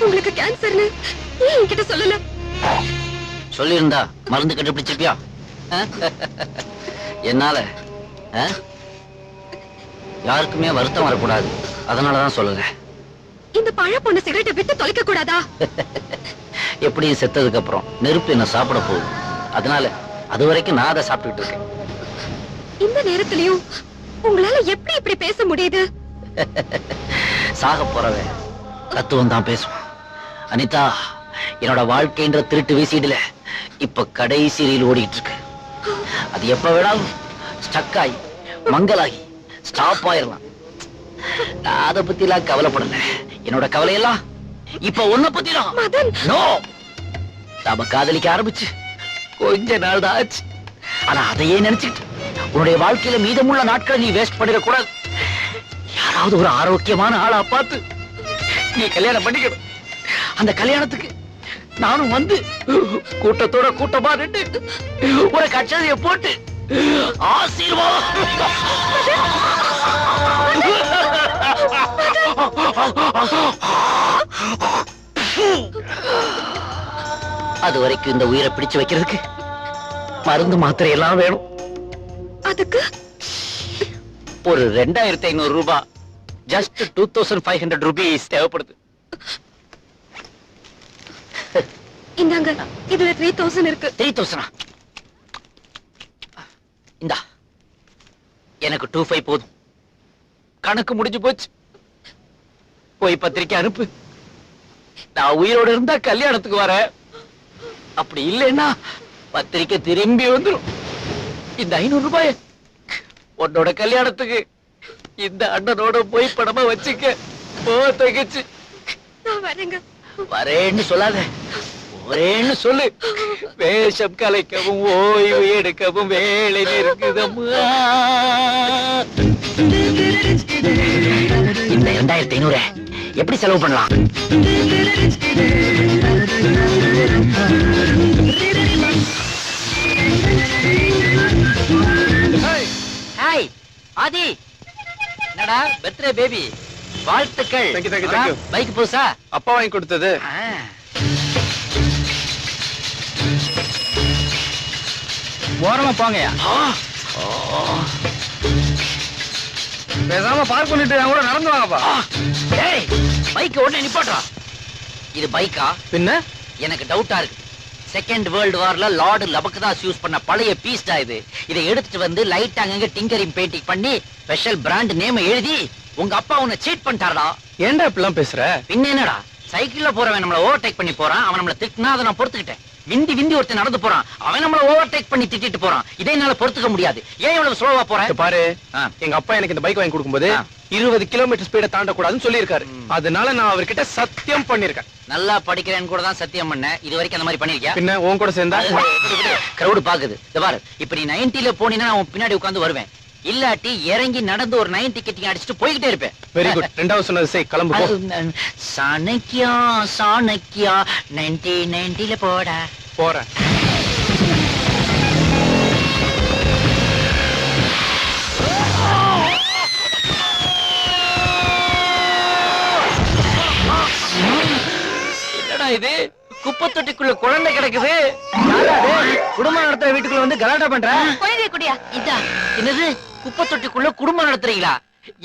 உங்களுக்கு கேன்சர்னு ஏன் என்கிட்ட சொல்லல? சொல்லியிருந்தா மருந்து கண்டுபிடிச்சிருப்பியா? என்னால யாருக்குமே வருத்தம் வரக்கூடாது, அதனாலதான் சொல்லுங்க. இந்த பழ பொண்ணு சிகரெட்டை விட்டு தொலைக்க கூடாதா? எப்படியும் செத்ததுக்கு அப்புறம் நெருப்பு என்ன சாப்பிட போகுது, அதனால அது வரைக்கும் நான் அதை சாப்பிட்டுட்டு இருக்கேன். இந்த நேரத்திலயும் உங்களால எப்படி இப்படி பேச முடியுது? சாக போறவன் தத்துவம் தான் பேசுவான். அனிதா, என்னோட வாழ்க்கைன்ற திருட்டு வீசிடுல இப்ப கடைசி ரீல் ஓடிட்டு இருக்கு. அது எப்ப வேணாலும் ஸ்டக் ஆகி மங்கலாகி ஸ்டாப் ஆயிரலாம். நான் அதை பத்தி எல்லாம் கவலைப்படல. என்னோட கவலையெல்லாம் இப்ப உன்னை பத்தி தான். நோ, நாம காதலிக்க ஆரம்பிச்சு கொஞ்ச நாள் தான் ஆச்சு. ஆனா அதையே நினைச்சுக்கிட்டு உன்னுடைய வாழ்க்கையில மீதமுள்ள நாட்களை நீ வேஸ்ட் பண்ணிட கூடாது. யாராவது ஒரு ஆரோக்கியமான ஆளா பார்த்து நீ கல்யாணம் பண்ணிக்கணும். அந்த கல்யாணத்துக்கு நானும் வந்து கூட்டத்தோட கூட்டமா நின்று ஒரு கச்சதைய போட்டு ஆசீர்வாதம். அது வரைக்கும் இந்த உயிரை பிடிச்சு வைக்கிறதுக்கு மருந்து மாத்திரை எல்லாம் வேணும். அதுக்கு ஒரு 2500 ரூபாய், ஜஸ்ட் 2500 rupees தேவைப்படுது. இந்தாங்க, இதுல 3000 இருக்கு. 3000? இந்தா, எனக்கு 25 போதும். கணக்கு முடிஞ்சு போச்சு. போய் பத்திரிக்கை அனுப்பு. நான் உயிரோட இருந்தா கல்யாணத்துக்கு வர, அப்படி இல்லைன்னா பத்திரிக்கை திரும்பி வந்துடும். இந்த 500 ரூபாய் உன்னோட கல்யாணத்துக்கு இந்த அண்ணனோட போய் படமா வச்சுக்க. போ தகச்சு. நான் வரேங்க. வரேன்னு சொல்லாத, ஒரேன்னு சொல்லு. வேஷம் கலைக்கவும் ஓய்வு எடுக்கவும் வேலை இருக்குதம்மா. இந்த 2500 எப்படி செலவு பண்ணலாம்? ஹாய் ஆதி, என்னடா பர்த்டே பேபி, வாழ்த்துக்கள். பைக் புதுசா? அப்பா வாங்கி கொடுத்தது. ஓரமா போங்கயா. பேசாம பார்க் பண்ணிட்டு கூட நடந்து வாங்கப்பா. டேய், பைக் உடனே நிப்பாட்றா. இது பைக்கா? பின்ன எனக்கு டவுட்டா இருக்கு. செகண்ட் வேர்ல்டு வார்ல லார்டு லபக்தாஸ் யூஸ் பண்ண பழைய பீஸ்டா இது. இதை எடுத்துட்டு வந்து லைட் அங்கங்க டிங்கரிங் பெயிண்டிங் பண்ணி ஸ்பெஷல் பிராண்ட் நேம் எழுதி உங்க அப்பா உன்னை சீட் பண்ணிட்டாரடா. ஏன்டா இப்படிலாம் பேசுற? பின்ன என்னடா, சைக்கிள்ல போறவன் நம்மள ஓவர்டேக் பண்ணி போறான், அவன் நம்மள திட்டினா அதை நான் பொறுத்துக்கிட்டேன். விந்தி விந்தி ஒருத்தன் நடந்து போறான், அவன் நம்மள ஓவர்டேக் பண்ணி திட்டிட்டு போறான். இதை என்னால பொறுத்துக்க முடியாது. ஏன் இவ்வளவு ஸ்லோவா போறேன்? பாரு, எங்க அப்பா எனக்கு இந்த பைக் வாங்கி கொடுக்கும்போது 20 கிலோமீட்டர் ஸ்பீட தாண்டக்கூடாதுன்னு சொல்லியிருக்காரு. அதனால நான் அவர்கிட்ட சத்தியம் பண்ணிருக்கேன். நல்லா படிக்கிறேன்னு கூட தான் சத்தியம் பண்ண. இது வரைக்கும் அந்த மாதிரி பண்ணிருக்கியா? பின்ன உன் கூட சேர்ந்தா கிரௌட் பாக்குது. இந்த பாரு, இப்ப நீ 90ல போனீங்கன்னா நான் பின்னாடி உட்கார்ந்து வருவேன். இல்லாட்டி இறங்கி நடந்து ஒரு 90 கிட்டிங் அடிச்சுட்டு போய்கிட்டே இருப்பேன். Very good. ரெண்டாவது சொன்னது செய், கிளம்பு போ. சாணக்கியா சாணக்கியா 90ல போடா. போறேன். என்னடா இது, குப்பை தொட்டிக்குள்ள குழந்தை கிடக்குது. குடும்பம் நடத்துற வீட்டுக்குள்ள வந்து கலாட்டா பண்ற? குழந்தை குடியா? இதா என்னது, குப்பை தொட்டிக்குள்ள குடும்பம் நடத்துறீங்களா?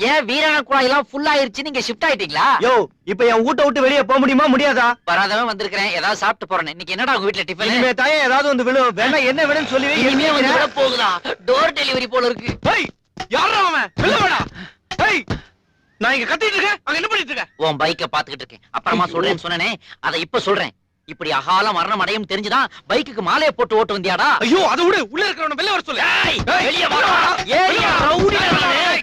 ஏன் வீராண குழாயெல்லாம் ஃபுல் ஆயிருச்சு, நீங்க ஷிஃப்ட் ஆயிட்டீங்களா? யோ, இப்ப என் வீட்டை விட்டு வெளியே போக முடியுமா முடியாதா? வராதவன் வந்திருக்கிறேன், ஏதாவது சாப்பிட்டு போறேன். இன்னைக்கு என்னடா உங்க வீட்டுல டிஃபன்? இனிமே தாயே ஏதாவது வந்து விழும். வேண்டாம், என்ன வேணும்னு சொல்லி இனிமே வந்து விட போகுதா? டோர் டெலிவரி போல இருக்கு. ஏய், யாரா அவன்? வெளிய வாடா. ஏய், நான் இங்க கத்திட்டு இருக்கேன், அங்க என்ன பண்ணிட்டு இருக்க? உன் பைக்க பாத்துக்கிட்டு இருக்கேன். அப்புறமா சொல்றேன்னு சொன்னனே, அதை இப்ப சொல்றேன். இப்படி அகால மரணம் அடையும் தெரிஞ்சுதான் பைக்குக்கு மாலையை போட்டு ஓட்டு வந்தியாடா? ஐயோ, அதை விடு. உள்ள இருக்கிறவன வெளிய வர சொல்லு. ஏய், வெளிய வாடா. ஏய், ரவுடி நானே.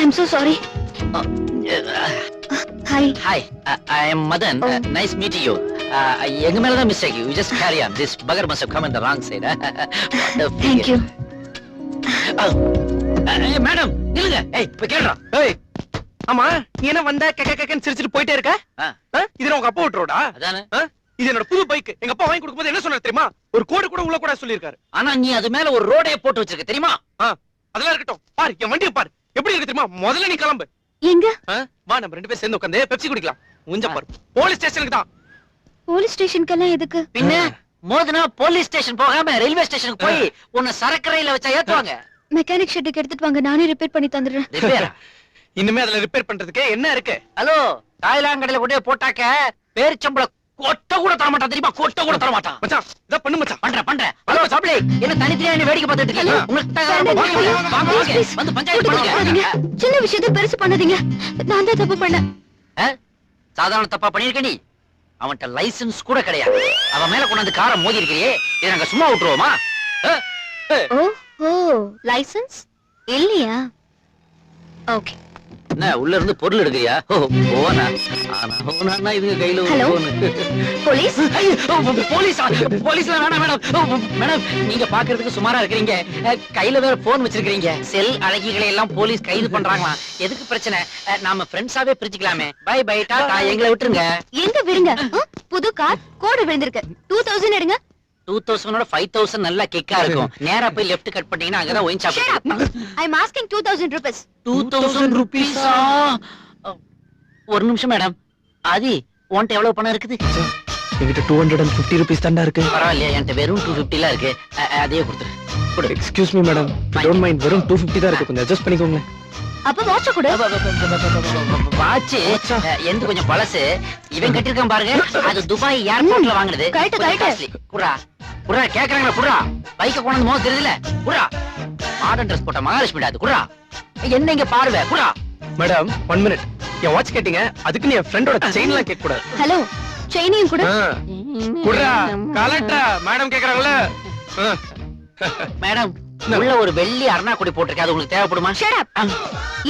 I'm so sorry. Hi. Hi, I am Madan. Nice meeting you. எங்க மேல தான் mistake. You just carry on. This bugger must have come in the wrong side. Thank you. Madam நில்லுங்க. ஏய், போய் கேளுடா. ஏய், ஆமா நீ என்ன வந்த கேக்கன்னு சிரிச்சிட்டு போயிட்டே இருக்க? இது உங்க அப்பா விட்டுறோடா? அதானே. இது என்னோட புது பைக். எங்க அப்பா வாங்கி கொடுக்கும்போது என்ன சொன்னாரு தெரியுமா? ஒரு கோடு கூட உள்ள கூட சொல்லிருக்காரு. ஆனா நீ அது மேல ஒரு ரோடே போட்டு வச்சிருக்க தெரியுமா? அதெல்லாம் இருக்கட்டும். பாரு என் வண்டியை பாரு எப்படி இருக்கு தெரியுமா? முதல்ல நீ கிளம்பு. எங்க? வா நம்ம 2 பேரும் சேர்ந்து உட்கார்ந்து பெப்சி குடிக்கலாம். உஞ்ச பாரு. போலீஸ் ஸ்டேஷனுக்கு தான். போலீஸ் ஸ்டேஷனுக்கெல்லாம் எதுக்கு? பின்ன மோதுனா போலீஸ் ஸ்டேஷன் போகாம ரயில்வே ஸ்டேஷனுக்கு போய் உன்னை சரக்கு ரயில்ல வச்சா ஏத்துவாங்க. மெக்கானிக் ஷெட்டுக்கு எடுத்துட்டு வாங்க, நானே ரிப்பேர் பண்ணி தந்துடுறேன். ரிப்பேரா? இனிமே அதுல ரிப்பேர் பண்றதுக்கு என்ன இருக்கு? ஹலோ, தாய்லாங்கடையில கொண்டு போய் போட்டாக்க பேரிச்சம்பள கொட்ட கூட தர மாட்டான் தெரியுமா? கொட்ட கூட தர மாட்டான். மச்சான் இத பண்ணு மச்சான். பண்றேன். ஹலோ பப்ளிக், என்ன தனித்தனியா என்ன வேடிக்கை பார்த்துட்டு இருக்கீங்க? உங்களுக்கு தகராறு வாங்க வந்து பஞ்சாயத்து பண்ணுங்க. சின்ன விஷயத்தை பெருசு பண்ணாதீங்க. நான் தான் தப்பு பண்ணேன். சாதாரண தப்பா பண்ணிருக்க நீ? அவன்கிட்ட லைசென்ஸ் கூட கிடையாது. அவன் மேல கொண்டு வந்து காரை மோதி இருக்கிறியே, இதை நாங்க சும்மா விட்டுருவோமா? ஓ லைசென்ஸ் இல்லையா? ஓகே. என்ன உள்ள இருந்து பொருள் எடுக்கிறியா? போனா ஆனா இவங்க கையில ஒரு Hello? போலீஸ்? போலீஸ்ல வேணாம் மேடம். மேடம் நீங்க பாக்குறதுக்கு சுமாரா இருக்கிறீங்க, கையில வேற போன் வச்சிருக்கீங்க. செல் அழகிகளை எல்லாம் போலீஸ் கைது பண்றாங்களாம். எதுக்கு பிரச்சனை? நாம ஃப்ரெண்ட்ஸாவே பிரிச்சுக்கலாமே. பை பை டாடா, எங்களை விட்டுருங்க. எங்க விடுங்க? புது கார் கோடு விழுந்திருக்கு. 2000 எடுங்க. 2000 5000 நல்லா கிக்கா இருக்கும். நேரா போய் லெஃப்ட் கட் பண்ணீங்கன்னா அங்கதான் wine shop. Shut up. I'm asking 2000 rupees. 2000 rupees? ஒரு நிமிஷம் மேடம். ஆதி உன்கிட்ட எவ்வளவு பணம் இருக்குது? என்கிட்ட 250 ரூபீஸ் தான்டா இருக்கு. பரவாயில்லையா, என்கிட்ட வெறும் 250 இருக்கு. அதையே கொடுத்துரு. Excuse me madam, don't mind, வெறும் 250 தான் இருக்கு. கொஞ்சம் அட்ஜஸ்ட் பண்ணிக்கோங்க. அப்ப வாட்ச் கொடு. வாட்ச் எந்த கொஞ்சம் பழசு. இவன் கட்டிருக்கான் பாருங்க, அது துபாய் ஏர்போர்ட்ல வாங்குனது. கரெக்ட். குறா கேக்குறாங்களா? குறா பைக்க கொண்டு மோத தெரியுதுல? குறா மாடர்ன் ட்ரெஸ் போட்ட மகாலட்சுமி அது. குறா என்ன இங்க பாருவே? குறா. Madam 1 minute. என் வாட்ச் கேட்டீங்க, அதுக்கு நீ என் ஃப்ரெண்டோட செயின்லாம் கேட்க கூடாது. ஹலோ, செயினையும் கொடு. குறா கலெக்டர் மேடம் கேக்குறாங்களே. மேடம் உள்ள ஒரு வெள்ளி அருணாக்குடி போட்டிருக்கேன், அது உங்களுக்கு தேவைப்படுமா? Shut up.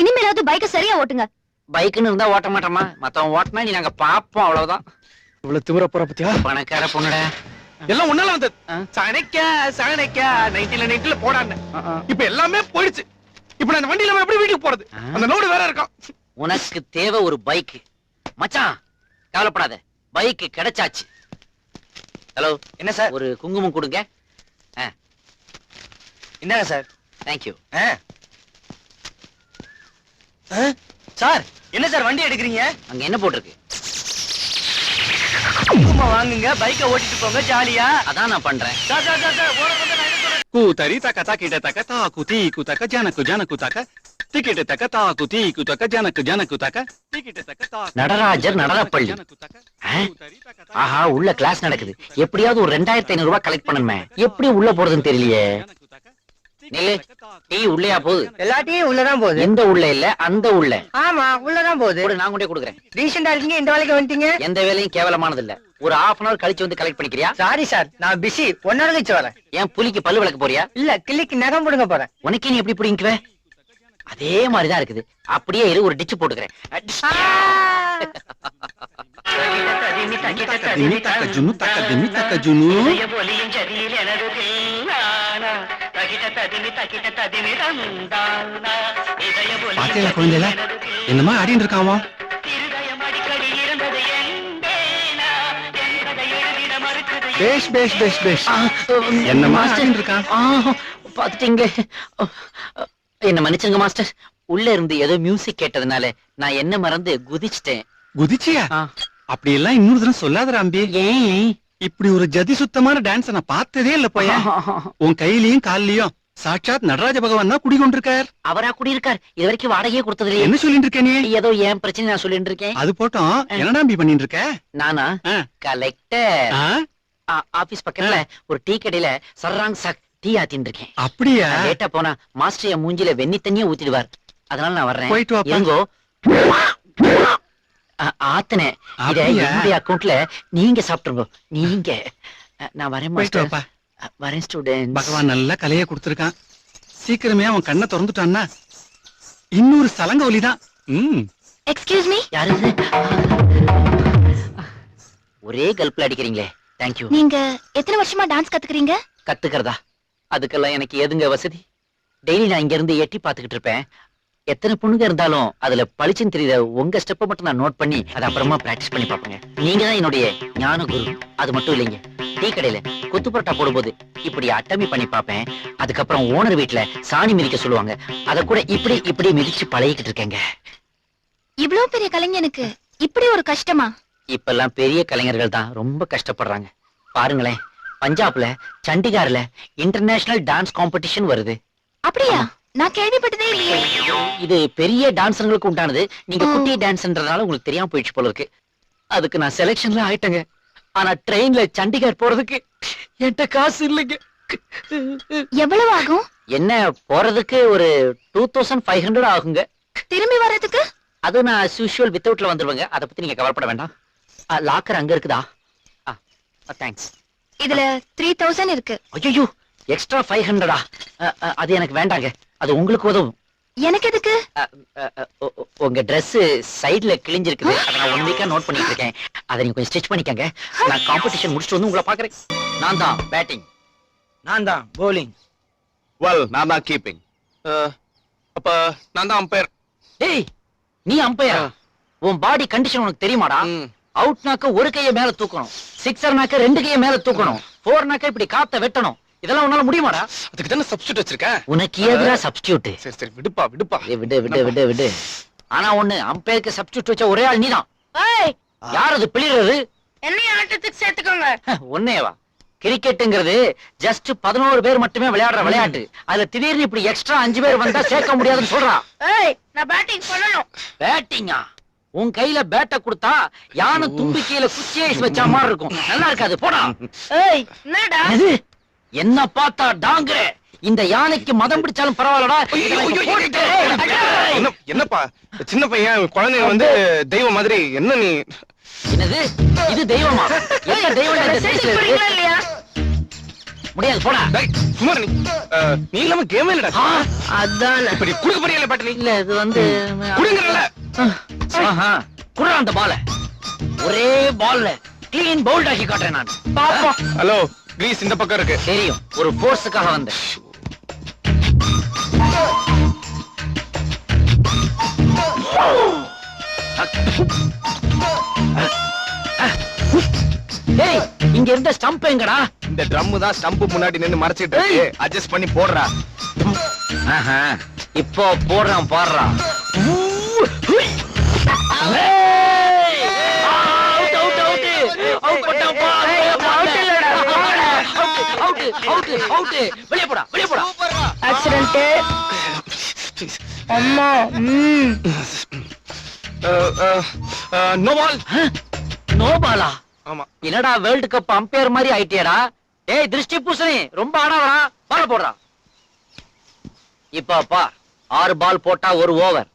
இனிமேலாவது பைக்க சரியா ஓட்டுங்க. பைக்குன்னு இருந்தா ஓட்ட மாட்டோமா? மத்தவன் ஓட்டினா நீ நாங்க பாப்போம், அவ்வளவுதான். இவ்வளவு திமிர போற பத்தியா? பணக்கார பொண்ணுட எல்லாம் ஒன்னால வந்தது. சனைக்கா 90ல போடான்னு. இப்ப எல்லாமே போயிடுச்சு. இப்ப நான் வண்டியில எப்படி வீட்டுக்கு போறது? அந்த லோடு வேற இருக்கா. உனக்கு தேவை ஒரு பைக் மச்சான், கவலைப்படாத, பைக் கிடைச்சாச்சு. ஹலோ என்ன சார்? ஒரு குங்குமம் கொடுங்க. என்னங்க சார்? தேங்க்யூ. சார் என்ன சார் வண்டி எடுக்கிறீங்க? அங்க என்ன போட்டிருக்கு? குங்குமம் வாங்குங்க, பைக்கை ஓட்டிட்டு போங்க ஜாலியா. அதான் நான் பண்றேன். சார் சார் சார் சார் ஓட வந்து நான் என்ன சொல்றேன்? கூதரி தக்க தக்கிட்ட தக்க தாக்கு தீக்கு தக்க ஜனக்கு தக்க டிக்கெட் தக்க தாக்கு தீக்கு தக்க ஜனக்கு தக்க டிக்கெட் தக்க தாக்கு. நடராஜர் நடனப்பள்ளி. ஆஹா, உள்ள கிளாஸ் நடக்குது. எப்படியாவது ஒரு 2500 ரூபாய் கலெக்ட் பண்ணணுமே. எப்படி உள்ள போறதுன்னு தெரியலையே. நில்லு, டீ உள்ளேயா போகுது? எல்லா டீயும் உள்ளதான் போகுது. எந்த உள்ள இல்ல, அந்த உள்ள. ஆமா உள்ளதான் போகுது. கூட நான் கொண்டே கொடுக்குறேன். ரீசெண்டா இருக்கீங்க, இந்த வேலைக்கு வந்துட்டீங்க. எந்த வேலையும் கேவலமானது இல்ல. ஒரு 1/2 hour கழிச்சு வந்து கலெக்ட் பண்ணிக்கிறியா? சாரி சார், நான் பிஸி. 1 hour கழிச்சு வரேன். ஏன் புலிக்கு பல்லு விளக்க போறியா? இல்ல, கிள்ளிக்கு நகம் புடுங்க போறேன். உனக்கே நீ எப்படி பிடிக்குவ? அதே மாதிரிதான் இருக்குது. அப்படியே இரு, ஒரு டிச்சு போட்டுக்கிறேன். ஜுனு தக்க திமி தக்க ஜுனு. பாத்தியா குழந்தைல என்னமா ஆடிட்டு இருக்காமா? பேஷ் பேஷ் பேஷ் பேஷ். என்னமா ஆடிட்டு இருக்கான்? பாத்துட்டீங்களே. என்ன மன்னிச்சுங்க மாஸ்டர். உள்ள இருந்து ஏதோ மியூசிக் கேட்டதுனால நான் என்ன மறந்து குதிச்சிட்டேன். குதிச்சியா? அப்படி எல்லாம் இன்னொரு தடவை சொல்லாத அம்பி. ஏன் இப்படி ஒரு ஜதி சுத்தமான டான்ஸ் நான் பார்த்ததே இல்ல போய. உன் கையிலயும் கால்லயும் சாட்சாத் நடராஜ பகவான் தான் குடிகொண்டிருக்கார். அவரா குடியிருக்கார். இது வரைக்கும் வாடகையே கொடுத்தது என்ன சொல்லிட்டு இருக்க நீ? ஏதோ ஏன் பிரச்சனை நான் சொல்லிட்டு இருக்கேன். அது போட்டோம், என்னடா அம்பி பண்ணிட்டு இருக்க? நானா கலெக்டர். ஆபீஸ் பக்கத்துல ஒரு டீ கடையில சர்ராங் சாக் டீ ஆத்தின்னு இருக்கேன். அப்படியா? லேட்டா போனா மாஸ்டர் என் மூஞ்சில வெண்ணி தண்ணியே ஊத்திடுவார். அதனால நான் வர்றேன். போயிட்டு வாப்பா. இருங்கோ. ஆத்தனே இத என்னுடைய அக்கவுண்ட்ல நீங்க சாப்பிட்டுருங்க. நீங்க நான் வரேன் மாஸ்டர். வரேன் ஸ்டூடெண்ட். பகவான் நல்ல கலையை கொடுத்திருக்கான். சீக்கிரமே அவன் கண்ணை திறந்துட்டான்னா இன்னொரு சலங்க ஒலிதான். Excuse me. யாரு இது? ஒரே கல்ப்ல அடிக்கிறீங்களே. தேங்க்யூ. நீங்க எத்தனை வருஷமா டான்ஸ் கத்துக்கிறீங்க? கத்துக்கிறதா? அதுக்கெல்லாம் எனக்கு எதுங்க வசதி? டெய்லி நான் இங்க இருந்து எட்டி பாத்துக்கிட்டு இருப்பேன். எத்தனை பொண்ணுங்க இருந்தாலும் அதுல பளிச்சுன்னு தெரியுத உங்க ஸ்டெப்பை மட்டும் நான் நோட் பண்ணி அதை அப்புறமா பிராக்டிஸ் பண்ணி பார்ப்பேங்க. நீங்க தான் என்னுடைய ஞான குரு. அது மட்டும் இல்லைங்க, டீ கடையில கொத்து பரோட்டா போடும்போது இப்படி அட்டமி பண்ணி பார்ப்பேன். அதுக்கப்புறம் ஓனர் வீட்டுல சாணி மிதிக்க சொல்லுவாங்க, அத கூட இப்படி இப்படி மிதிச்சு பழகிக்கிட்டு இருக்கேங்க. இவ்ளோ பெரிய கலைஞனுக்கு இப்படி ஒரு கஷ்டமா? இப்பெல்லாம் பெரிய கலைஞர்கள் தான் ரொம்ப கஷ்டப்படுறாங்க. பாருங்களேன், பஞ்சாப்ல சண்டிகார்ல இன்டர்நேஷனல் டான்ஸ் காம்படிஷன் வருது. அப்படியா? நான் கேள்விப்பட்டதே இல்லையே. இது பெரிய டான்சர்களுக்கு உண்டானது. நீங்க குட்டி டான்ஸ்ன்றதால உங்களுக்கு தெரியாம போயிடுச்சு போல இருக்கு. அதுக்கு நான் செலக்ஷன்ல ஆயிட்டேங்க. ஆனா ட்ரெயின்ல சண்டிகர் போறதுக்கு என்கிட்ட காசு இல்லைங்க. எவ்வளவு ஆகும்? என்ன போறதுக்கு ஒரு 2500 ஆகுங்க. திரும்பி வர்றதுக்கு? அது நான் as usual வித்தவுட்ல வந்துருவேங்க. அதை பத்தி நீங்க கவலைப்பட வேண்டாம். லாக்கர் அங்க இருக்குதா? தேங்க்ஸ். இதுல 3000 இருக்கு. ஐயோ, எக்ஸ்ட்ரா 500ஆ? அது எனக்கு வேண்டாங்க. அது உங்களுக்கு உதவும். எனக்கு எதுக்கு? உங்க Dress சைடுல கிழிஞ்சிருக்குது. அதை நான் 1 வீக்கா நோட் பண்ணிட்டு இருக்கேன். அதை நீங்க கொஞ்சம் ஸ்டிச் பண்ணிக்கங்க. நான் காம்படிஷன் முடிச்சுட்டு வந்து உங்களை பாக்குறேன். நான் தான் பேட்டிங். நான் தான் bowling. வெல், நான் தான் கீப்பிங். அப்ப நான் தான் அம்பையர். டேய், நீ அம்பையரா? உன் பாடி கண்டிஷன் உனக்கு தெரியுமாடா? அவுட்னாக்க ஒரு கையை மேல தூக்கணும், சிக்ஸர்னாக்க 2 கையை மேல தூக்கணும், 4னாக்க இப்படி காத்த வெட்டணும். இதெல்லாம் உன்னால முடியுமாடா? அதுக்கு தானே சப்ஸ்டியூட் வச்சிருக்கேன். உனக்கு ஏதுடா சப்ஸ்டியூட்? சரி சரி, விடுப்பா விடுப்பா. விடு விடு விடு விடு. ஆனா ஒண்ணு, அம்பையருக்கு சப்ஸ்டியூட் வச்ச ஒரே ஆள் நீதான். யார் அது பிளிறது? என்னைய ஆட்டத்துக்கு சேர்த்துக்கோங்க. ஒன்னேவா? கிரிக்கெட்டுங்கிறது ஜஸ்ட் 11 பேர் மட்டுமே விளையாடுற விளையாட்டு. அதுல திடீர்னு இப்படி எக்ஸ்ட்ரா 5 பேர் வந்தா சேர்க்க முடியாதுன்னு சொல்றா. நான் பேட்டிங் பண்ணணும். பேட்டிங்கா? உன் கையில பேட்ட கொடுத்தா யானை தும்பிக்கையில குச்சியை வச்ச மாதிரி இருக்கும். நல்லா இருக்காது, போடா. என்னடா? என்ன பார்த்தா டாங்கற? இந்த யானைக்கு மதம் பிடிச்சாலும் பரவாயில்லடா. என்னப்பா சின்ன பையன் குழந்தைங்க வந்து தெய்வம் மாதிரி என்ன நீ? என்னது இது தெய்வமா? என்ன தெய்வம் இந்த சைஸ்ல இருக்கு? இல்லையா? முடியாது, போடா. சும்மா நீ இல்லாம கேம் இல்லடா. அதான் இப்படி குடுக்க போறீங்களே பாட்டு. இல்ல இது வந்து குடுங்கறல. குடுற அந்த பால. ஒரே பால்ல க்ளீன் பவுல்ட் ஆக்கி காட்டுறேன் நான். பாப்பா. ஹலோ, கிரீஸ் இந்த பக்கம் இருக்கு. தெரியும், ஒரு ஃபோர்ஸுக்காக வந்தேன். ஏய், இங்க இருந்த ஸ்டம்ப் எங்கடா? இந்த ட்ரம் தான் ஸ்டம்ப் முன்னாடி நின்னு மறைச்சிட்டு இருக்கு. அட்ஜஸ்ட் பண்ணி போடுறா. இப்போ போடுறான் பாடுறா. வெளியே போடா, வெளியே போடா. ஆக்சிடென்ட். அம்மா. No ball. நோ பாலா? ஆமா. என்னடா வேர்ல்ட் கப் அம்பையர் மாதிரி ஆயிட்டியடா? ஏய் திருஷ்டி பூசணி, ரொம்ப ஆடாதடா. பால் போடுறா. இப்ப பா, 6 பால் போட்டா ஒரு ஓவர்.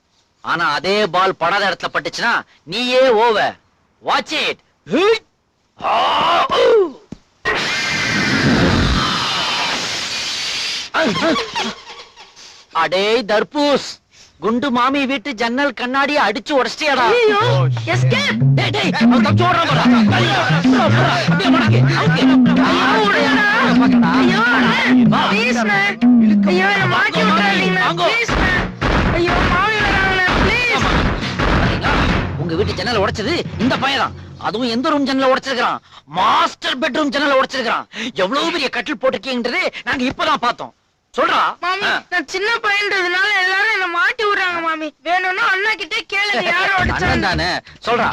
ஆனா அதே பால் படாத இடத்துல பட்டுச்சுன்னா நீயே ஓவர். Watch it. அடே தர்பூஸ், குண்டு மாமி வீட்டு ஜன்னல் கண்ணாடியை அடிச்சு உடைச்சிட்டியாடா? எஸ்கேப். டேய் டேய், அவன் தப்பிச்சு ஓடுறான் பாரு. அப்படியே மடக்கு. ஐயோ, ப்ளீஸ் மேன். ஐயோ, என்ன மாட்டி விட்டுறாதீங்க. Please man. ஐயோ, மாமி வராங்க. ப்ளீஸ். உங்க வீட்டு ஜன்னல் உடைச்சது இந்த பையன். அதுவும் எந்த ரூம் ஜன்னல உடைச்சிருக்கான்? மாஸ்டர் பெட்ரூம் ஜன்னல உடைச்சிருக்கான். எவ்வளவு பெரிய கட்டில் போட்டிருக்கீங்கன்றது நாங்க இப்பதான் பார்த்தோம். சொல்றா. மாமி, நான் சின்ன பையன்றதுனால எல்லாரும் என்ன மாட்டி விடுறாங்க மாமி. வேணும்னா அண்ணா கிட்ட கேளுங்க யாரோ அடிச்சாங்க. தானே சொல்றா.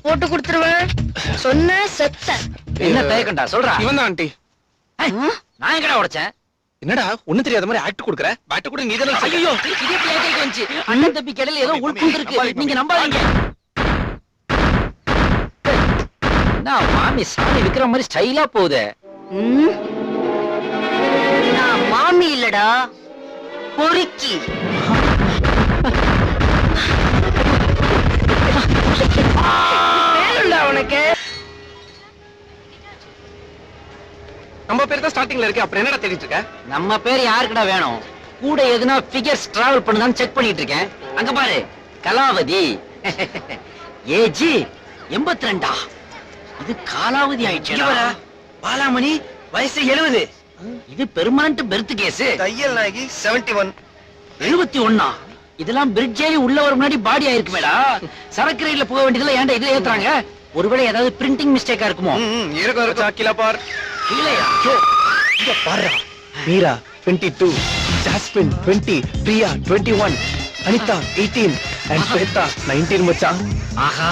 போட்டு கொடுத்துருவேன். சொன்ன செத்த. என்ன தயக்கண்டா? சொல்றா. இவன் தான் ஆண்டி. நான் எங்கடா உடைச்சேன்? என்னடா ஒண்ணு தெரியாத மாதிரி ஆக்ட் கொடுக்குற? பேட் கூட நீ தானே. ஐயோ, இதே பிளேட் வந்துச்சு. அண்ணன் தம்பி கடையில ஏதோ உள்புந்து இருக்கு. நீங்க நம்பாதீங்க. நான் மாமி சாமி விக்கிற மாதிரி ஸ்டைலா போகுதே. நான் மாமி இல்லடா, பொறுக்கி. வேணும்டா உனக்கு? நம்ம பேர் தான் ஸ்டார்டிங்ல இருக்கு. அப்புறம் என்னடா தேடிட்டு இருக்க? நம்ம பேர் யாருக்குடா வேணும்? கூட எதுனா ஃபிகர்ஸ் டிராவல் பண்ணுதான்னு செக் பண்ணிட்டு இருக்கேன். அங்க பாரு, கலாவதி. ஏஜி 82. இது காலாவதி ஆயிடுச்சு. பாலாமணி வயசு 70. இது பெர்மனன்ட் பெர்த் கேஸ். தையல் நாயகி 71. 71. இதெல்லாம் பிரிட்ஜ் ஏறி உள்ள வர முன்னாடி பாடி ஆயிருக்கு மேடா. சரக்கு ரயில்ல போக வேண்டியதுல ஏன்டா இதுல ஏத்துறாங்க? ஒருவேளை ஏதாவது பிரிண்டிங் மிஸ்டேக்கா இருக்குமோ? இருக்கும் கீழே பார். கீழயா? இங்க பாருடா. மீரா 22, ஜாஸ்மின் 20, பிரியா 21, அனிதா 18 and ஸ்வேதா 19 மச்சான். ஆஹா,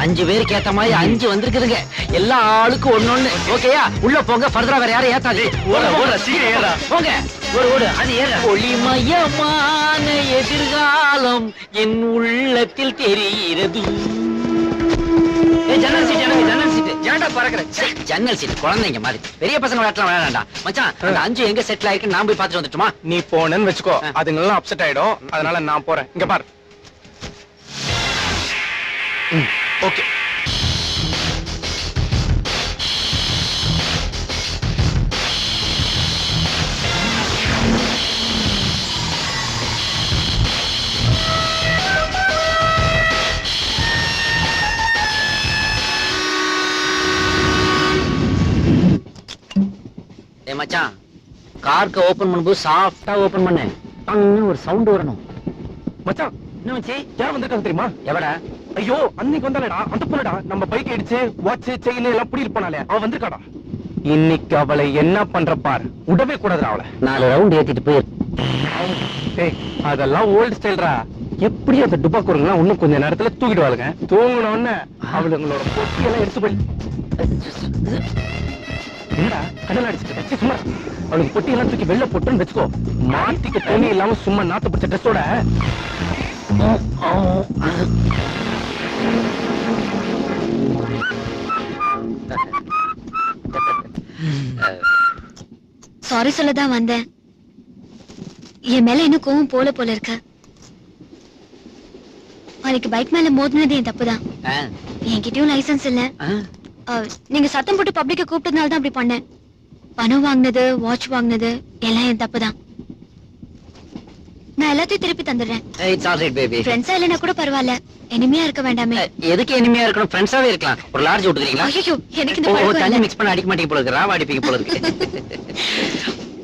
5 பேருக்கு ஏத்த மாதிரி 5 வந்திருக்குதுங்க. எல்லா ஆளுக்கும் ஒண்ணு. ஓகேயா? உள்ள போங்க. ஃபர்தரா வேற யாரும் ஏத்தாது. ஓட சீக்கிரம் ஏறா. போங்க. ஓடு அது ஏற. ஒளிமயமான எதிர்காலம் என் உள்ளத்தில் தெரிகிறது. ஜன்னல் சீட் ஏன்டா பறக்குற? ஜன்னல் சீட் குழந்தைங்க மாதிரி. பெரிய பசங்க விளையாடலாம் விளையாடா மச்சான். அந்த 5 எங்க செட்டில் ஆயிருக்கு நான் போய் பாத்துட்டு வந்துட்டுமா? நீ போனேன்னு வெச்சுக்கோ, அதுங்கெல்லாம் அப்செட் ஆயிடும். அதனால நான் போறேன். இங்க பாரு. ஓகே. ஏய் மச்சான், கார்க்க ஓபன் பண்ணும்போது சாஃப்ட்டா ஓபன் பண்ணு. ஒரு சவுண்ட் வரணும். மச்சான், என்ன மச்சி? யார் வந்திருக்காங்க தெரியுமா? எவடா? ஐயோ, அன்னைக்கு வந்தாலடா அந்த பொண்ணுடா. நம்ம பைக் அடிச்சு வாட்ச் செயின் எல்லாம் புடிட்டு போனாலே அவ வந்திருக்காடா. இன்னைக்கு அவளை என்ன பண்ற பாரு. விடவே கூடாதுடா அவளை. 4 ரவுண்ட் ஏத்திட்டு போய். ஏய், அதெல்லாம் ஓல்ட் ஸ்டைல்ரா. எப்படி அந்த டுபாக்கூருங்கலாம் இன்னும் கொஞ்ச நேரத்துல தூக்கிடுவாளுங்க. தூங்கின உடனே அவளுங்களோட பொட்டியெல்லாம் எடுத்து போய் என்னடா கடல் அடிச்சுட்டு சும்மா அவளுக்கு பொட்டியெல்லாம் தூக்கி வெளில போட்டுன்னு வச்சுக்கோ. மாட்டிக்கு துணி இல்லாம சும்மா நாத்து பிடிச்ச ட்ரெஸ்ஸோட சாரி சொல்லதான் வந்தேன். என் மேல இன்னும் கோவம் போல இருக்கு. அன்னைக்கு பைக் மேல மோதினது என் தப்புதான். என்கிட்டயும் லைசன்ஸ் இல்ல. நீங்க சத்தம் போட்டு பப்ளிக்க கூப்பிட்டதுனால தான் அப்படி பண்ணேன். பணம் வாங்கினது, வாட்ச் வாங்கினது எல்லாம் என் தப்புதான். நான் எல்லாத்தையும் திருப்பி தந்துடுறேன். It's all right baby. ஃப்ரெண்ட்ஸா இல்லைன்னா கூட பரவாயில்ல, எனிமையா இருக்க வேண்டாமே. எதுக்கு எனிமையா இருக்கணும்? ஃப்ரெண்ட்ஸாவே இருக்கலாம். ஒரு லார்ஜ் விட்டுறீங்களா? ஐயோ, எனக்கு இந்த ஓ, பழக்கம் தண்ணி இல்ல. மிக்ஸ் பண்ண அடிக்க மாட்டீங்க போல இருக்கு. ராவ அடிப்பீங்க போல இருக்கு.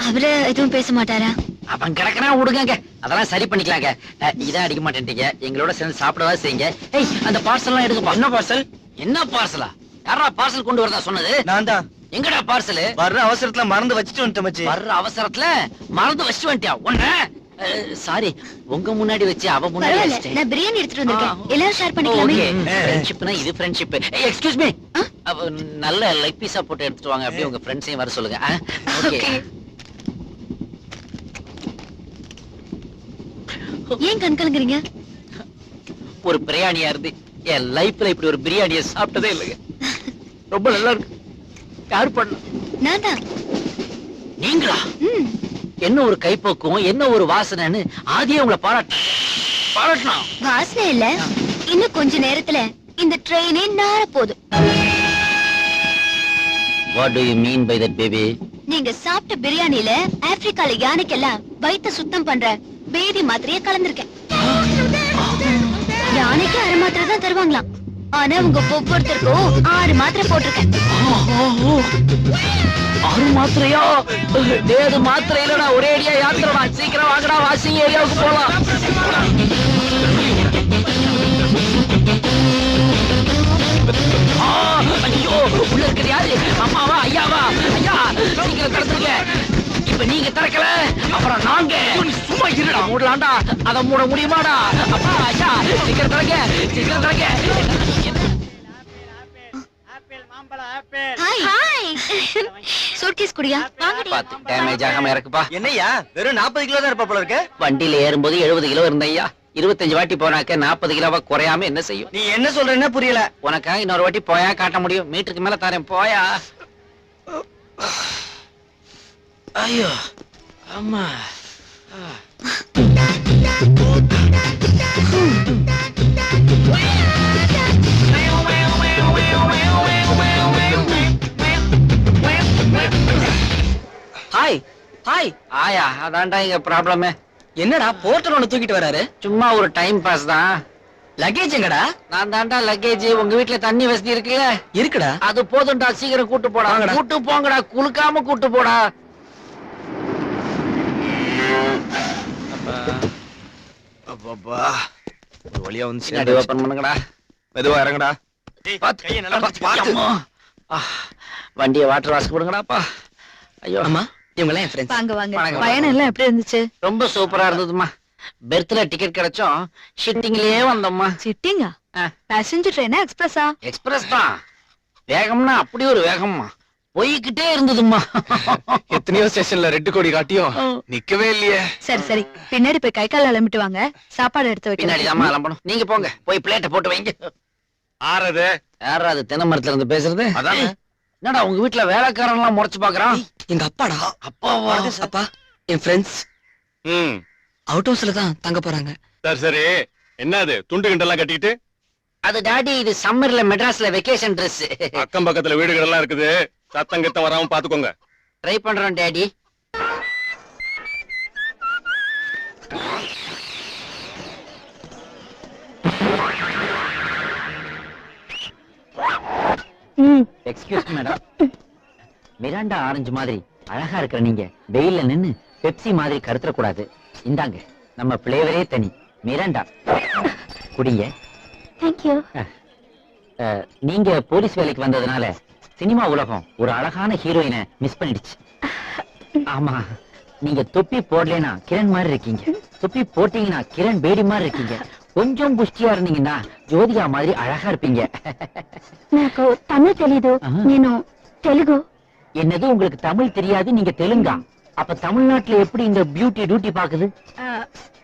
அவரு எதுவும் பேச மாட்டாரா? அவன் கிடக்குறா, விடுங்க. அதெல்லாம் சரி பண்ணிக்கலாங்க. இதான் அடிக்க மாட்டேன்ட்டீங்க. எங்களோட சேர்ந்து சாப்பிடவா செய்யுங்க. ஏய், அந்த பார்சல் எல்லாம் எடுக்கப்பா. என்ன பார்சல்? என்ன பார்சலா? யாரா பார்சல் கொண்டு வரதா சொன்னது? நான் தான். எங்கடா பார்சல்? வர்ற அவசரத்துல மறந்து வச்சுட்டு வந்துட்டேன் மச்சி. வர்ற அவசரத்துல மறந்து வச்சுட்டு வந்துட்டியா? ஒண்ணு சாரி, உங்க முன்னாடி வச்சு அவ முன்னாடி பரவாயில்ல, வச்சிட்டேன். நான் பிரியாணி எடுத்துட்டு வந்திருக்கேன். எல்லாரும் ஷேர் பண்ணிக்கலாமே. ஃப்ரெண்ட்ஷிப்னா இது ஃப்ரெண்ட்ஷிப். எக்ஸ்கியூஸ் மீ, நல்ல லெக் பீஸா போட்டு எடுத்துட்டு வாங்க. அப்படியே உங்க ஃப்ரெண்ட்ஸையும் வர சொல்லுங்க. ஓகே. ஏன் கண் கலங்குறீங்க? ஒரு பிரியாணியா இருந்து என் லைஃப்ல இப்படி ஒரு பிரியாணியை சாப்பிட்டதே இல்லைங்க. ரொம்ப நல்லா இருக்கு. யார் பண்ண? நான் தான். நீங்களா? என்ன ஒரு கைப்போக்கும், என்ன ஒரு வாசனைன்னு ஆதியே உங்களை பாராட்டணும். வாசனை இல்ல, இன்னும் கொஞ்ச நேரத்துல இந்த ட்ரெயினே நார போகுது. What do you mean by that, baby? நீங்க சாப்பிட்ட பிரியாணில ஆப்பிரிக்கால யானைக்கெல்லாம் வயித்தை சுத்தம் பண்ற பேதி மாத்திரையே கலந்திருக்கேன். யானைக்கு 1/2 மாத்திரை தான் தருவாங்களாம். ஆனா உங்க ஒவ்வொருத்தருக்கும் 6 மாத்திரை போட்டிருக்கேன். 6 மாத்திரையா? ஏது மாத்திரை இல்லடா, ஒரே அடியா யாத்திரமா. சீக்கிரம் வாங்கடா, வாஷிங் ஏரியாவுக்கு போலாம். ஐயோ, உள்ள இருக்கிறது யாரு? அம்மாவா, ஐயாவா? ஐயா, சீக்கிரம் திறந்துருங்க. இப்ப நீங்க திறக்கல, அப்புறம் நாங்க. சும்மா இருடா. மூடலாம்டா. அத மூட முடியுமாடா? அப்பா, ஐயா, சீக்கிரம் திறங்க, சீக்கிரம் திறங்க. Hi hi. சூட்கேஸ் குடியா? வாங்கடி. பாத்து டேமேஜ் ஆகாம இறக்குப்பா. என்னய்யா, வெறும் 40 கிலோ தான் இருப்ப போல இருக்கு. வண்டியில ஏறும்போது 70 கிலோ இருந்தையா. 25 வாட்டி போனாக்க 40 கிலோவா குறையாம என்ன செய்யும்? நீ என்ன சொல்றேன்னு புரியல. உனக்கா இன்னொரு வாட்டி போயா காட்ட முடியும்? மீட்டருக்கு மேல தரேன், போயா. ஐயோ, அம்மா. Hi hi. ஆயா, அதான்டா இங்க ப்ராப்ளமே. என்னடா போர்ட்டல் ஒண்ணு தூக்கிட்டு வராரு? சும்மா ஒரு டைம் பாஸ் தான். லக்கேஜ் எங்கடா? நான் தாண்டா லக்கேஜ். உங்க வீட்டுல தண்ணி வசதி இருக்குல்ல? இருக்குடா. அது போதும்டா, சீக்கிரம் கூட்டு போடா. வாங்கடா. கூட்டு போங்கடா, குளுக்காம கூட்டு போடா. அப்பா ஒரு வழியா வந்து பின்னாடி சேர்ந்தாச்சு. ஓபன் பண்ணுங்கடா. மெதுவா இறங்குடா. பாத்து. கையை நல்லா பிடிச்சு பாத்து. அம்மா. வண்டியை வாட்டர் வாஷ் கொடுங்கடாப்பா. ஐயோ அம்மா இவங்க எல்லாம் என் ஃப்ரெண்ட்ஸ். வாங்க வாங்க. வணக்கம். பயணம் எல்லாம் எப்படி இருந்துச்சு? ரொம்ப சூப்பரா இருந்ததுமா. பெர்த்ல டிக்கெட் கிடைச்சோம், ஷிட்டிங்லயே வந்தோம்மா. சிட்டிங்கா? ஆ. பேசஞ்சர் ட்ரெயினா எக்ஸ்பிரஸா? எக்ஸ்பிரஸ் தான். வேகம்னா அப்படி ஒரு வேகம்மா, போய்கிட்டே இருந்ததுமா. எத்தனையோ ஸ்டேஷன்ல ரெட் கொடி காட்டியும் நிக்கவே இல்லையே. சரி சரி, பின்னாடி போய் கை கால் அலம்பிட்டு வாங்க, சாப்பாடு எடுத்து பின்னாடி வைக்கிறேன். தான் அலம்பணும். நீங்க போங்க, போய் பிளேட்டை போட்டு வைங்க. ஆறது யாரா அது தென்னை மரத்துல இருந்து பேசுறது? அதானே. என்னடா உங்க வீட்டுல வேலைக்காரன் எல்லாம் முறைச்சு பாக்குறான்? எங்க அப்பாடா. அப்பாவா? அப்பா என் ஃப்ரெண்ட்ஸ் ம் அவுட் ஹவுஸ்ல தான் தங்க போறாங்க. சரி சரி, என்னது துண்டு கிண்டெல்லாம் கட்டிக்கிட்டு? அது டாடி, இது சம்மர்ல மெட்ராஸ்ல வெக்கேஷன் Dress. அக்கம் பக்கத்துல வீடுகள் எல்லாம் இருக்குது, சத்தம் கித்தம் வராம பாத்துக்கோங்க. ட்ரை பண்றோம் daddy. Excuse madam. Mirinda orange மாதிரி அழகா இருக்கிற நீங்க வெயில்ல நின்னு பெப்சி மாதிரி கருத்துற கூடாது. இந்தாங்க, நம்ம பிளேவரே தனி மிராண்டா, குடிங்க. தேங்க்யூ. நீங்க போலீஸ் வேலைக்கு வந்ததுனால சினிமா உலகம் ஒரு அழகான ஹீரோயினை மிஸ் பண்ணிடுச்சு. ஆமா, நீங்க தொப்பி போடலைன்னா கிரண் மாதிரி இருக்கீங்க, தொப்பி போட்டீங்கன்னா கிரண் பேடி மாதிரி இருக்கீங்க, கொஞ்சம் புஷ்டியா இருந்தீங்கன்னா ஜோதிகா மாதிரி அழகா இருப்பீங்க. నాకు తమిళ తెలీదు, నేను తెలుగు. என்னது உங்களுக்கு தமிழ் தெரியாது, நீங்க தெலுங்கா? அப்ப தமிழ்நாட்டுல எப்படி இந்த பியூட்டி டியூட்டி பாக்குது?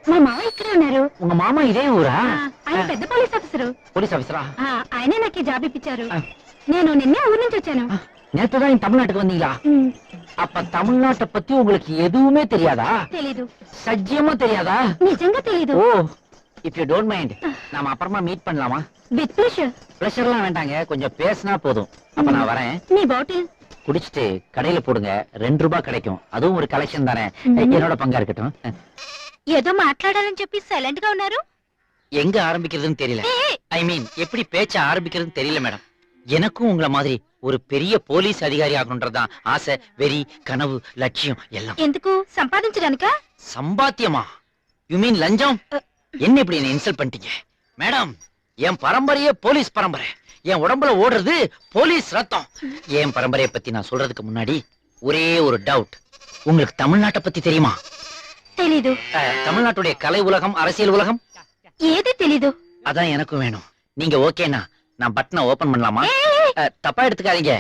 మా మామ ఇక్కడే ఉన్నారు. உங்க மாமா இதே ஊரா? ఆయన పెద్ద పోలీస్ ఆఫీసరు. போலீஸ் ஆபீசரா? ఆయనే నాకు ఈ జాబ్ ఇప్పించారు. నేను నిన్నే ఊరు నుంచి వచ్చాను. நேத்துதான் இந்த தமிழ்நாட்டுக்கு வந்தீங்களா? அப்ப தமிழ்நாட்டை பத்தி உங்களுக்கு எதுவுமே தெரியாதா? తెలీదు. சத்தியமா தெரியாதா? నిజంగా తెలీదు. ஓ, இஃப் யூ டோன்ட் மைண்ட், நாம அப்புறமா மீட் பண்ணலாமா? With pleasure. பிரஷர்லாம் வேண்டாங்க, கொஞ்சம் பேசினா போதும். அப்ப நான் வரேன். నీ బాటిల్. குடிச்சிட்டு கடையில போடுங்க, 2 ரூபாய் கிடைக்கும். அதுவும் ஒரு கலெக்ஷன் தானே, என்னோட பங்கா இருக்கட்டும். ఏదో మాట్లాడాలని చెప్పి సైలెంట్ గా ఉన్నారు. எங்க ஆரம்பிக்கிறதுன்னு தெரியல. ஐ மீன், எப்படி பேச்ச ஆரம்பிக்கிறதுன்னு தெரியல மேடம். எனக்கும் உங்களை மாதிரி ஒரு பெரிய போலீஸ் அதிகாரி ஆகணும்ன்றதுதான் ஆசை, வெறி, கனவு, லட்சியம் எல்லாம். ఎందుకు సంపాదించడానికా? சம்பாத்தியமா? யூ மீன் லஞ்சம்? என்ன இப்படி என்ன இன்சல்ட் பண்ணிட்டீங்க மேடம்? என் பரம்பரையே போலீஸ் பரம்பரை, என் உடம்புல ஓடுறது போலீஸ் ரத்தம். என் பரம்பரையை பத்தி நான் சொல்றதுக்கு முன்னாடி ஒரே ஒரு டவுட், உங்களுக்கு தமிழ்நாட்டை பத்தி தெரியுமா? తెలీదు. தமிழ்நாட்டுடைய கலை உலகம், அரசியல் உலகம் ఏది తెలీదు. அதான் எனக்கும் வேணும். நீங்க ஓகேனா நான் பட்டனை ஓபன் பண்ணலாமா? தப்பா எடுத்துக்காதீங்க,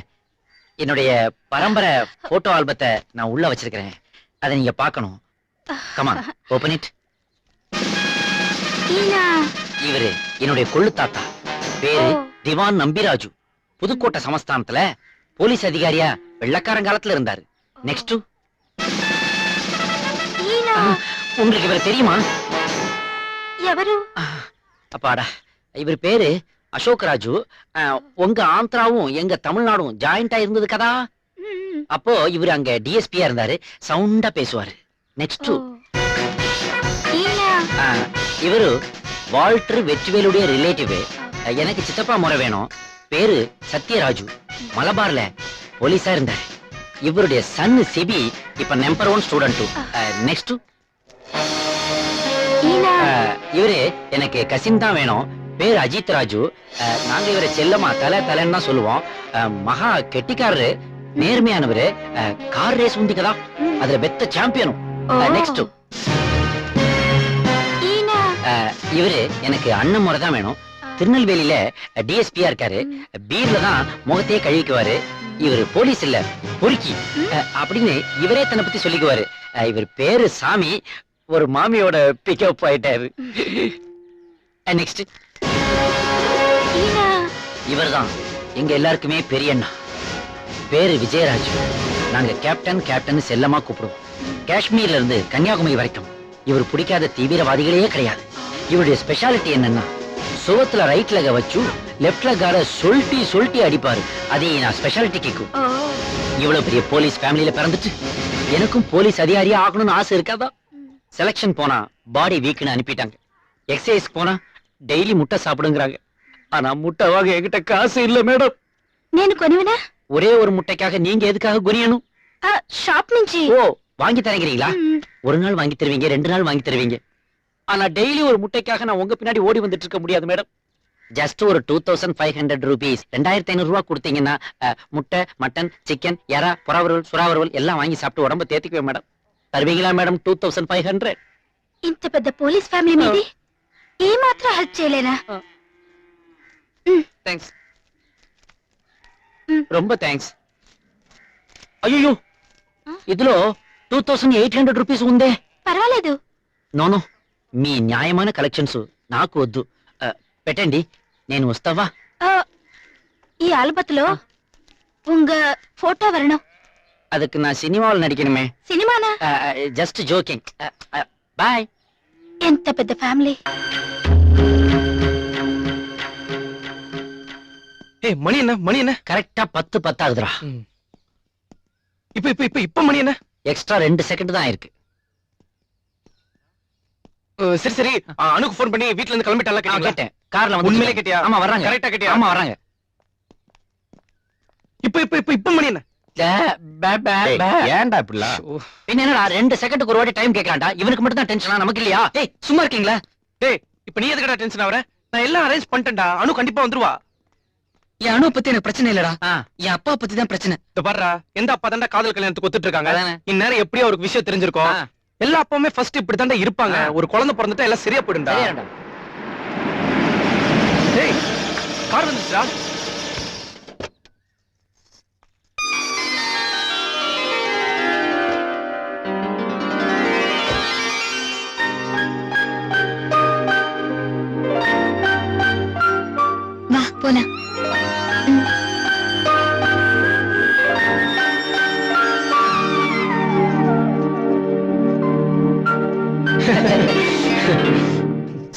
என்னுடைய பரம்பரை போட்டோ ஆல்பத்தை நான் உள்ள வச்சிருக்கிறேன், அதை நீங்க பார்க்கணும். Come on, open it. ఈయన இவரு என்னுடைய கொள்ளு தாத்தா, பேரு ஓ. திவான் நம்பிராஜு. புதுக்கோட்டை சமஸ்தானத்துல போலீஸ் அதிகாரியா வெள்ளக்காரங்காலத்துல இருந்தாரு. நெக்ஸ்ட், ఈయన உங்களுக்கு இவர் தெரியுமா? ఎవరు? அப்பாடா, இவர் பேரு அசோக் ராஜு. உங்க ஆந்திராவும் எங்க தமிழ்நாடும் ஜாயிண்டா இருந்தது கதா. మ్మ్. அப்போ இவர் அங்க டிஎஸ்பியா இருந்தாரு, சவுண்டா பேசுவாரு. நெக்ஸ்ட், ఓ. ఈయన இவரு வால்டர் வெற்றிவேலுடைய ரிலேட்டிவ். எனக்கு சித்தப்பா முறை வேணும். பேரு சத்யராஜு, மலபார்ல போலீஸா இருந்தாரு. இவருடைய சன் சிபி இப்ப நம்பர் 1 ஸ்டூடெண்ட். நெக்ஸ்ட், ఈయన இவரு எனக்கு கசின் தான் வேணும். பேரு அஜித் ராஜு. நாங்க இவரை செல்லமா தலை தலைன்னு தான் சொல்லுவோம். மகா கெட்டிக்காரரு, நேர்மையானவரு, கார் ரேஸ் உண்டிக்கதா அதுல பெத்த சாம்பியனும். நெக்ஸ்ட், ఈయన இவரு எனக்கு அண்ணன் முறை தான் வேணும். திருநெல்வேலியில டிஎஸ்பியா இருக்காரு. பீர்ல தான் முகத்தையே கழுவிக்குவாரு. இவரு போலீஸ் இல்ல, பொறுக்கி அப்படின்னு இவரே தன்னை பத்தி சொல்லிக்குவாரு. இவர் பேரு சாமி, ஒரு மாமியோட பிக்கப் ஆயிட்டாரு. நெக்ஸ்ட், ఈయన இவர்தான் எங்க எல்லாருக்குமே பெரிய அண்ணா. பேரு விஜயராஜ். நாங்க கேப்டன் கேப்டன் செல்லமா கூப்பிடுவோம். காஷ்மீர்ல இருந்து கன்னியாகுமரி வரைக்கும் இவர் பிடிக்காத தீவிரவாதிகளே கிடையாது. இவருடைய ஸ்பெஷாலிட்டி என்னன்னா, சுவத்துல ரைட் லெக வச்சு லெப்ட் லெக்கார சொல்லிட்டி அடிப்பாரு. அதே நான் ஸ்பெஷாலிட்டி கேக்கும். ఓ. இவ்வளவு பெரிய போலீஸ் ஃபேமிலியில பிறந்துட்டு எனக்கும் போலீஸ் அதிகாரியா ஆகணும்னு ஆசை இருக்காதா? செலக்ஷன் போனா பாடி வீக்னு அனுப்பிட்டாங்க. எக்ஸசைஸ் போனா டெய்லி முட்டை சாப்பிடுங்கிறாங்க. ஆனா முட்டை வாங்க என்கிட்ட காசு இல்ல மேடம். నేను కొనివనా? ஒரே ஒரு முட்டைக்காக நீங்க எதுக்காக குனியணும்? షాప్ నుంచి. ஓ, வாங்கி தரீங்களா? మ్మ్. ஒரு நாள் வாங்கி தருவீங்க, 2 நாள் வாங்கி தருவீங்க. ஆனா டெய்லி ஒரு முட்டைக்காக நான் உங்க பின்னாடி ஓடி வந்துட்டு இருக்க முடியாது மேடம். ஜஸ்ட் ஒரு 2500 rupees 2500 ரூபாய் கொடுத்தீங்கன்னா முட்டை, மட்டன், சிக்கன், எறா, புறாவறுவல், சுறாவறுவல் எல்லாம் வாங்கி சாப்பிட்டு உடம்ப தேத்திக்குவேன் மேடம். தருவீங்களா மேடம் 2500? ఇంత పెద్ద పోలీస్ ఫ్యామిలీ మీది ఏ మాత్రం హెల్ప్ చేయలేనా? தேங்க்ஸ். ரொம்ப தேங்க்స్. అయ్యో ఇదిలో 2800 రూపీస్ ఉందే. పర్వాలేదు. నోనో మీ న్యాయమైన కలెక్షన్స్ నాకు వద్దు. పెట్టండి, నేను వస్తావా? ఈ ఆల్బత్లో உங்க போட்டோ வரணும். அதுக்கு நான் சினிமாவில் நடிக்கணுமே. సినిమానా? Just joking. பாய். ఎంత పెద్ద ఫ్యామిలీ. ஏய் மணி என்ன கரெக்டா 10 ஆகுதுடா. இப்ப மணி என்ன? எக்ஸ்ட்ரா 2 செகண்ட் தான் இருக்கு. சரி அனுக்கு போன் பண்ணி வீட்ல இருந்து கிளம்பிட்டால கேட்டேன். கார்ல வந்து உண்மையிலே கேட்டியா? ஆமா வர்றாங்க. கரெக்ட்டா கேட்டியா? ஆமா வர்றாங்க. இப்ப மணி என்ன? ஏன்டா இப்படிலாம்? பின்ன என்னடா 2 செகண்டுக்கு ஒரு வாட்டி டைம் கேட்கலாம்டா. இவனுக்கு மட்டும் தான் டென்ஷனா, நமக்கு இல்லையா? டேய் சும்மா இருக்கீங்களா? டேய் இப்ப நீ எதுக்குடா டென்ஷன் ஆவற? நான் எல்லாம் அரேஞ்ச் பண்ணிட்டேன்டா. அனு கண்டிப்பா வந்துருவா. என் அணு பத்தி எனக்கு பிரச்சனை இல்லடா, ஆ, என் அப்பா பத்தி தான் பிரச்சனை. இத பாருடா, எந்த அப்பா தான்டா காதல் கல்யாணத்துக்கு ஒத்துட்டு இருக்காங்க? அதானே. இந்நேரம் எப்படியோ அவருக்கு விஷயம் தெரிஞ்சிருக்கும். ஆ. எல்லா அப்பாவுமே ஃபர்ஸ்ட் இப்படி தான்டா இருப்பாங்க. ஒரு குழந்தை பிறந்துட்டா எல்லாம் சரியா போயிடும்டா. சரியாடா. டேய் கார் வந்துச்சுடா. வா போலாம்.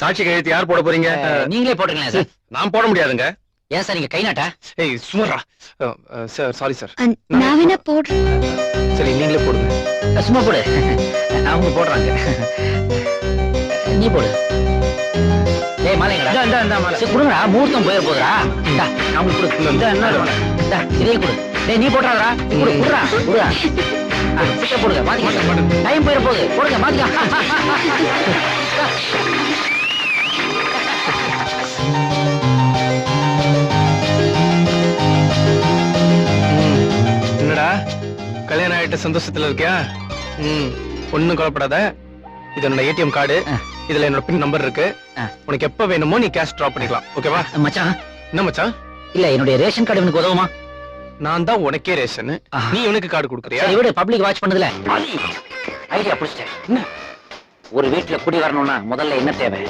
சாட்சி கையெழுத்து யார் போட போறீங்க? நீங்களே போட்டுங்களேன் சார். நான் போட முடியாதுங்க. ஏன் சார் நீங்க கை நாட்டா? ஏய் சுமரா. Sir sorry sir. நான் வேணா போடுறேன். சரி நீங்களே போடுங்க. சும்மா போடு. அவங்க போடுறாங்க. நீ போடு. டேய் மாலைங்கடா. இந்த மாலை. சரி கொடுங்கடா, முகூர்த்தம் போயிர போகுதுடா. இந்தா நான் உங்களுக்கு கொடு. இந்த என்ன இருக்கு? இந்தா இதையே கொடு. டேய் நீ போடுறாடா. குடுறா குடுறா. சீக்கிரம் போடுங்க. மாத்திக்க. டைம் போயிர போகுது. போடுங்க மாத்திக்க. என்னடா கல்யாணம் ஆயிட்ட சந்தோஷத்துல இருக்கியா? ஒண்ணும் கவலைப்படாத. இது என்னோட ஏடிஎம் கார்டு. இதுல என்னோட பின் நம்பர் இருக்கு. உனக்கு எப்ப வேணுமோ நீ கேஷ் டிராப் பண்ணிக்கலாம். ஓகேவா? மச்சான் என்ன மச்சான்? இல்ல என்னுடைய ரேஷன் கார்டு எனக்கு உதவுமா? நான் தான் உனக்கே ரேஷன். நீ உனக்கு கார்டு கொடுக்குறியா? சரி விடு, பப்ளிக் வாட்ச் பண்ணதுல ஐடியா புடிச்சிட்டேன். என்ன? ஒரு வீட்டுல குடி வரணும்னா முதல்ல என்ன தேவை?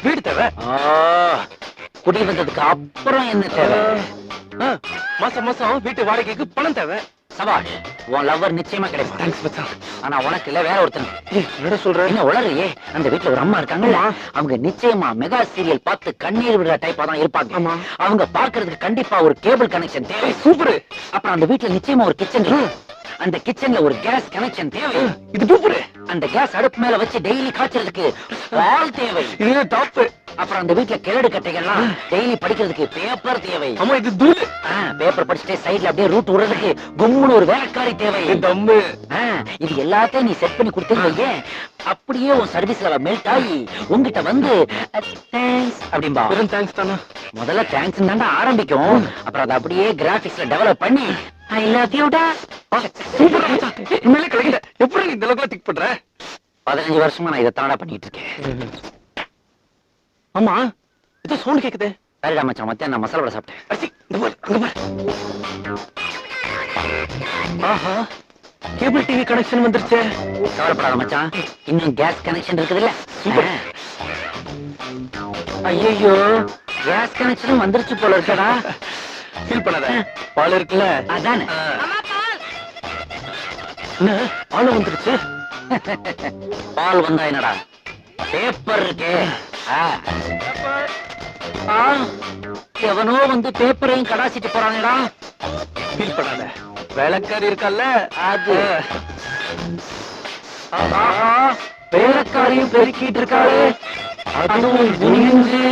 வீடு தேவை. குடி வந்ததுக்கு அப்புறம் என்ன தேவை? மாசம் மாசம் வீட்டு வாடகைக்கு பணம் தேவை. சபாஷ், உன் லவ்வர் நிச்சயமா கிடைப்பான். தேங்க்ஸ் மச்சான். ஆனா உனக்கு இல்ல, வேற ஒருத்தன். என்னடா சொல்ற? என்ன உளறியே? அந்த வீட்டுல ஒரு அம்மா இருக்காங்கல்ல, அவங்க நிச்சயமா மெகா சீரியல் பார்த்து கண்ணீர் விடுற டைப்பா தான் இருப்பாங்க. அவங்க பார்க்கிறதுக்கு கண்டிப்பா ஒரு கேபிள் கனெக்ஷன் தேவை. சூப்பர். அப்புறம் அந்த வீட்டுல நிச்சயமா ஒரு கிச்சன் இருக்கு. அந்த கிச்சன்ல ஒரு கேஸ் கனெக்ஷன் தேவை. இது சூப்பர். அந்த கேஸ் அடுப்பு மேல வச்சு டெய்லி காய்ச்சறதுக்கு பால் தேவை. இது டாப். அப்புறம் அந்த வீட்டுல கிழடு கட்டைகள்லாம் டெய்லி படிக்கிறதுக்கு பேப்பர் தேவை. ஆமா இது தூள். பேப்பர் படிச்சுட்டே சைடுல அப்படியே ரூட் விடுறதுக்கு கும்முன்னு ஒரு வேலைக்காரி தேவை. தம்மு. இது எல்லாத்தையும் நீ செட் பண்ணி கொடுத்துருங்க. அப்படியே உன் சர்வீஸ்ல மெல்ட் ஆகி உங்ககிட்ட வந்து தேங்க்ஸ் அப்படிம்பா. வெறும் தேங்க்ஸ் தானா? முதல்ல தேங்க்ஸ் தாண்டா ஆரம்பிக்கும். அப்புறம் அதை அப்படியே கிராபிக்ஸ்ல டெவலப் பண்ணி ஐ லவ் யூ டா. சூப்பர் மச்சான். உண்மையிலே கலக்கிட்ட. எப்படி நீ இந்த அளவுக்கு திக் பண்ற? 15 வருஷமா நான் இதை தாண்டா பண்ணிட்டு இருக்கேன். ஆமா ஏதோ சவுண்ட் கேக்குதே. சரிடா மச்சான், மத்தியானம் நான் மசாலா வடை சாப்பிட்டேன். அச்சி இந்த பாரு, அங்க பாரு. ஆஹா, கேபிள் டிவி கனெக்ஷன் வந்துருச்சே. கவலைப்படாத மச்சான், இன்னும் கேஸ் கனெக்ஷன் இருக்குதுல்ல. சூப்பர். ஐயோ, கேஸ் கனெக்ஷனும் வந்துருச்சு போல இருக்கடா. ஃபீல் பண்ணாத. பால் இருக்குல்ல, அதானே. என்ன பால் வந்துருச்சு? பால் வந்தா என்னடா, பேப்பர் இருக்கே. எவனோ வந்து பேப்பரையும் கடாசிட்டு போறானேடா. ஃபீல் பண்ணாத. வேலைக்காரி இருக்கல்ல, அது வேலைக்காரியும் பெருக்கிட்டு இருக்காளே, அதுவும் குனிஞ்சு.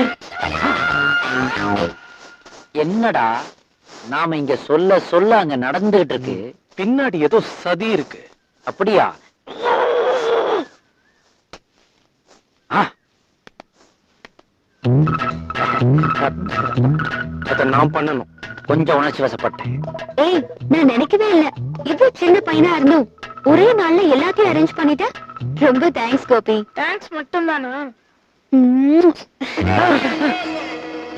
என்னடா நாம இங்க சொல்ல சொல்ல அங்க நடந்துகிட்டு இருக்கு. பின்னாடி ஏதோ சதி இருக்கு. அப்படியா? அத நான் பண்ணணும். கொஞ்சம் உணர்ச்சி வசப்பட்டேன். ஏய், நான் நினைக்கவே இல்ல இவ்வளவு சின்ன பையனா இருந்தும் ஒரே நாள்ல எல்லாத்தையும் அரேஞ்ச் பண்ணிட்ட. ரொம்ப தேங்க்ஸ் கோபி. தேங்க்ஸ் மட்டும் தானா?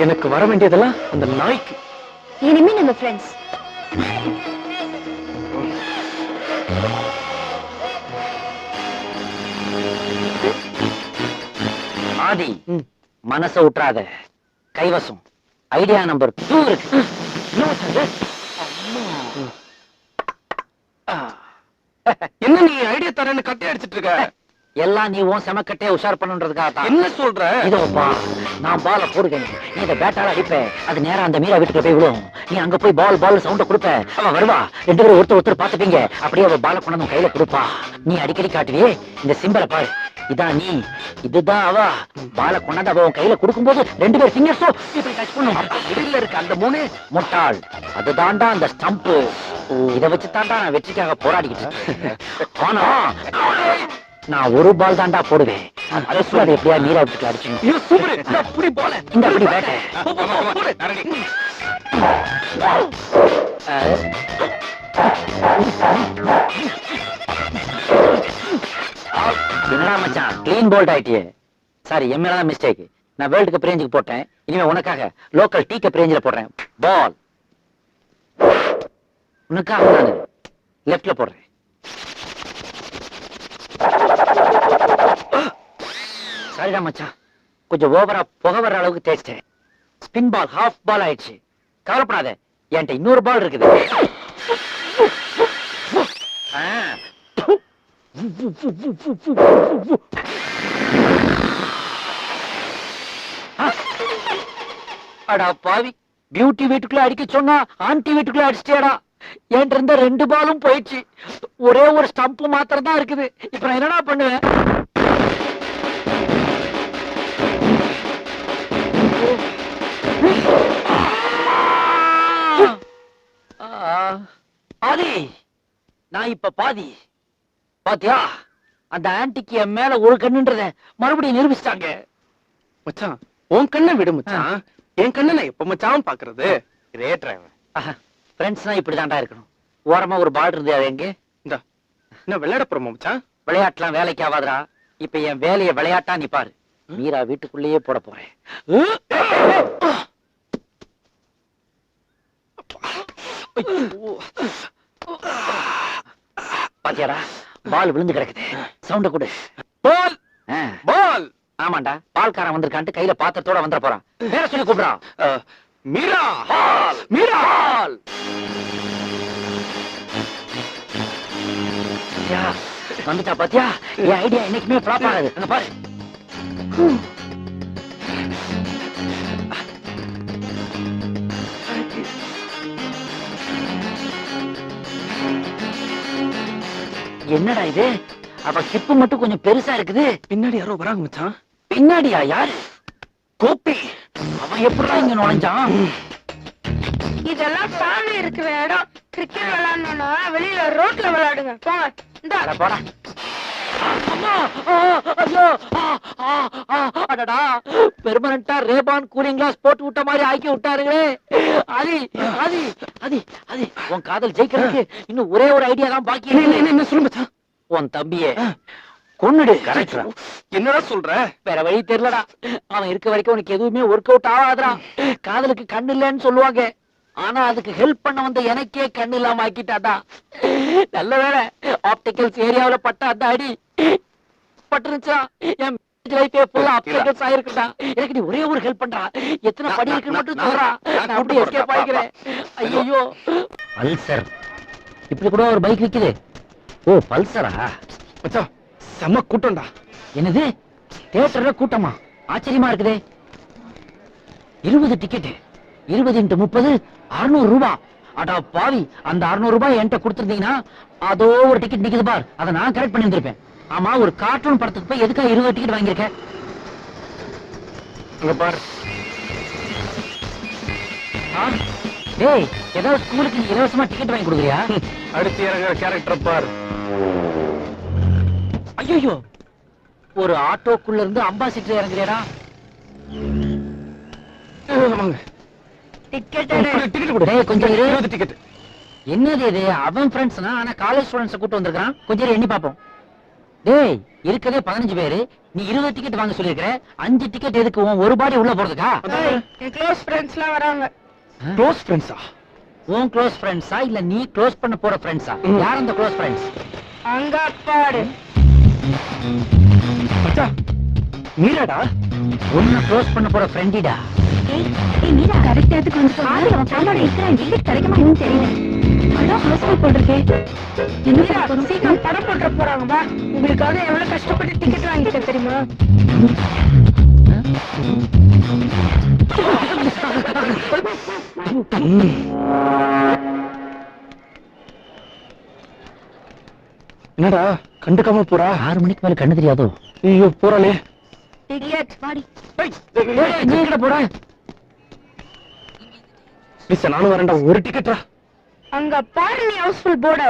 எனக்கு வர வேண்டியதெல்லாம் அந்த நாய்க்கு. இனிமே நம்ம ஃப்ரெண்ட்ஸ். ஆதி, மனச விட்டுறாத. கைவசம் ஐடியா நம்பர் 2 இருக்கு. என்ன நீ ஐடியா தரேன்னு கட்டி அடிச்சிட்டு இருக்க? எல்லாம் நீ உன் செமக்கட்டே உஷார் பண்ணுன்றதுக்காக தான். என்ன சொல்ற? இதோ பா, நான் பால போடுவேன், நீ இதை பேட்டால அடிப்ப, அது நேரா அந்த மீரா வீட்டுக்கு போய் விடும். நீ அங்க போய் பால் சவுண்ட கொடுப்ப, அவ வருவா, 2 பேரும் ஒருத்தர் பாத்துப்பீங்க. அப்படியே அவ பால கொண்டு கையில கொடுப்பா. நீ அடிக்கடி காட்டுவியே இந்த சிம்பலை பாரு, இதான் நீ, இதுதான் அவ. பால கொண்டாந்து அவ கையில கொடுக்கும் போது 2 பேர் ஃபிங்கர்ஸோ இப்படி டச் பண்ணும். இடையில இருக்க அந்த 3 முட்டாள், அதுதான்டா அந்த ஸ்டம்ப். இத வச்சு தாண்டா நான் வெற்றிக்காக போராடிக்கிட்டு. ஆனா நான் ஒரு பால் தாண்டா போடுவேன். அதை எப்படியா மீரா வீட்டுக்கு அடிச்சுங்க. இந்த அப்படி பேட்ட என்னடா மச்சான், கிளீன் போல்ட் ஆயிட்டியே. சாரி, என் மேலதான் மிஸ்டேக். நான் வேர்ல்டு கப் ரேஞ்சுக்கு போட்டேன், இனிமே உனக்காக லோக்கல் டீ கப் ரேஞ்சில போடுறேன். பால் உனக்காக நான் லெப்ட்ல போடுறேன். சரிடா மச்சான், கொஞ்சம் ஓவரா புகை வர்ற அளவுக்கு தேய்ச்சிட்டேன். ஸ்பின் பால் ஹாஃப் பால் ஆயிடுச்சு. கவலைப்படாத, என்கிட்ட இன்னொரு பால் இருக்குது. அடா பாவி, பியூட்டி வீட்டுக்குள்ள அடிக்க சொன்னா ஆன்டி வீட்டுக்குள்ள அடிச்சிட்டியாடா. என்கிட்ட இருந்த 2 பாலும் போயிடுச்சு, ஒரே ஒரு ஸ்டம்ப் மாத்திரம் தான் இருக்குது. இப்ப நான் என்னடா பண்ணுவேன்? ஆதி, நான் இப்ப பாதி. பாத்தியா, அந்த ஆன்டிக்கு என் மேல ஒரு கண்ணுன்றத மறுபடியும் நிரூபிச்சிட்டாங்க. மச்சான், உன் கண்ணை விடு மச்சான். என் கண்ணை நான் எப்ப மச்சான் பாக்குறது? Great driver. ஃப்ரெண்ட்ஸ்னா இப்படிதான்டா இருக்கணும். ஓரமா ஒரு பால் இருந்து அது எங்க? இந்தா, என்ன விளையாட போறோமா மச்சான்? விளையாட்டுலாம் வேலைக்கு ஆகாதடா. இப்ப என் வேலையை விளையாட்டா நீ பாரு. மீரா வீட்டுக்குள்ளேயே போட போறேன். பாத்தியாடா, பால் விழுந்து கிடக்குது. சவுண்ட கொடு. பால் பால். ஆமாண்டா, பால்காரன் வந்திருக்கான்ட்டு கையில பாத்திரத்தோட வந்துட போறான். வேற சொல்லி கூப்பிடுறான். மீரா மீரா. வந்துட்டா பாத்தியா? என் ஐடியா என்னைக்குமே ஃபிளாப் ஆகாது. அங்க பாரு. என்னடா இது? அப்ப ஹிப்பு மட்டும் கொஞ்சம் பெருசா இருக்குது. பின்னாடி யாரோ வராங்க மச்சான். பின்னாடியா? யாரு? கோபி. அவன் எப்படிடா இங்க நுழைஞ்சான்? இதெல்லாம் சாமி இருக்கிற இடம். கிரிக்கெட் விளையாடணும்னா வெளியில ரோட்ல விளையாடுங்க. போங்க. இந்த போடா. பெர்மனண்டா ரேபான் கூலிங் கிளாஸ் போட்டு விட்ட மாதிரி ஆக்கி விட்டாருங்களே. ஆதி ஆதி ஆதி ஆதி, உன் காதல் ஜெயிக்கிறதுக்கு இன்னும் ஒரே ஒரு ஐடியா தான் பாக்கி. என்ன சொல்லு மச்சான்? உன் தம்பியே கொன்னுடு. என்னடா சொல்ற? வேற வழி தெரியலடா. அவன் இருக்க வரைக்கும் உனக்கு எதுவுமே ஒர்க் அவுட் ஆகாதடா. காதலுக்கு கண்ணு இல்லைன்னு சொல்லுவாங்க, ஆனா அதுக்கு ஹெல்ப் பண்ண வந்த எனக்கே கண்ணு இல்லாம ஆக்கிட்டாடா. நல்ல வேளை ஆப்டிகல்ஸ் ஏரியாவுல பட்ட அந்த அடி பட்டுருச்சா, என் லைஃபே ஃபுல்லா ஆப்டிகல்ஸ் ஆயிருக்குடா. எனக்கு நீ ஒரே ஒரு ஹெல்ப் பண்றா. எத்தனை படி இருக்குன்னு மட்டும் சொல்றா, நான் அப்படியே எஸ்கேப் ஆயிக்கிறேன். ஐயோ, பல்சர். இப்படி கூட ஒரு பைக் விக்குது. ஓ, பல்சரா? மச்சான், செம கூட்டம்டா. என்னது, தியேட்டர்ல கூட்டமா? ஆச்சரியமா இருக்குதே. 20 டிக்கெட், 20 × 30 600 ரூபாய். அடா பாவி, அந்த 600 ரூபாய் என்கிட்ட கொடுத்திருந்தீங்கன்னா அதோ ஒரு டிக்கெட் நிக்குது பார், அதை நான் கரெக்ட் பண்ணி இருந்திருப்பேன். ஆமா, ஒரு கார்ட்டூன் படத்துக்கு போய் எதுக்காக 20 டிக்கெட் வாங்கியிருக்க? இங்க பாரு. டேய், ஏதாவது ஸ்கூலுக்கு இலவசமா டிக்கெட் வாங்கி கொடுக்குறியா? அடுத்து இறங்குற கேரக்டர் பாரு. ஐயோ, ஒரு ஆட்டோக்குள்ள இருந்து அம்பாசிடர் இறங்குறியடா. டிக்கெட் டிக்கெட் கொடு. டேய், கொஞ்சம் இரு. 20 டிக்கெட். என்னது இது? அவன் ஃப்ரெண்ட்ஸ்னா ஆனா காலேஜ் ஸ்டூடண்ட்ஸ் கூட்டு வந்திருக்கான். கொஞ்சம் இரு, எண்ணி பாப்போம். டேய், இருக்கதே 15 பேரு, நீ 20 டிக்கெட் வாங்க சொல்லிருக்கிற. 5 டிக்கெட் எதுக்கு? உன் ஒரு பாடி உள்ள போறதுக்கா? என் க்ளோஸ் ஃப்ரெண்ட்ஸ்லாம் வராங்க. க்ளோஸ் ஃப்ரெண்ட்ஸா? உன் க்ளோஸ் ஃப்ரெண்ட்ஸா இல்ல நீ க்ளோஸ் பண்ண போற ஃப்ரெண்ட்ஸா? யார் அந்த க்ளோஸ் ஃப்ரெண்ட்ஸ்? அங்க பாரு. மச்சா, மீராடா. உன்னை க்ளோஸ் பண்ண போற ஃப்ரெண்டிடா. ஏய் மீரா, கரெக்ட் இடத்துக்கு வந்து பாரு. அவன் ஃப்ரெண்டோட இருக்கிற டிக்கெட் கிடைக்குமா இன்னும் தெரியல. அதான் ஹாஸ்பிட்டல் போட்டிருக்கேன். என்ன மீரா, சீக்கிரம் படம் போட்டுற போறாங்க வா. உங்களுக்காக எவ்வளவு கஷ்டப்பட்டு டிக்கெட் வாங்கிட்டேன் தெரியுமா? என்னடா கண்டுக்காம போறா? 6 மணிக்கு மேல கண்ணு தெரியாதோ? ஐயோ போறாளே. டிக்கெட் வாடி. நீ எங்கடா போற? மிஸ் நானும் வரேன்டா. ஒரு டிக்கெட்டா? அங்க பாரு நீ ஹவுஸ்ஃபுல் போர்டு.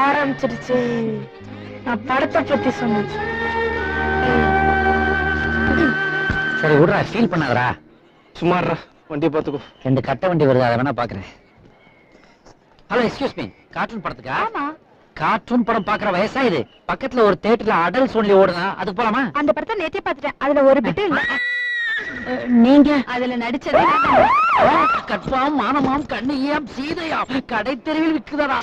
ஆரம்பிச்சிருச்சு. நான் படத்தை பத்தி சொன்னேன். சரி விடுறா, ஃபீல் பண்ணாதடா. சும்மாறா, வண்டியை பாத்துக்கோ. 2 கட்ட வண்டி வருது, அதை வேணா பாக்குறேன். ஹலோ, எக்ஸ்கியூஸ் மீ, கார்ட்டூன் படத்துக்கா? ஆமா, கார்ட்டூன் படம் பாக்குற வயசா இது? பக்கத்துல ஒரு தியேட்டர்ல அடல்ட்ஸ் ஒன்லி ஓடுதா, அதுக்கு போலாமா? அந்த படத்தை நேத்தே பார்த்துட்டேன். அதுல ஒரு பிட்டு இல்ல. நீங்க அதுல நடிச்சதே கட்பாம் மானமாம் கண்ணியாம் சீதையாம் கடை தெருவில் விக்குதடா.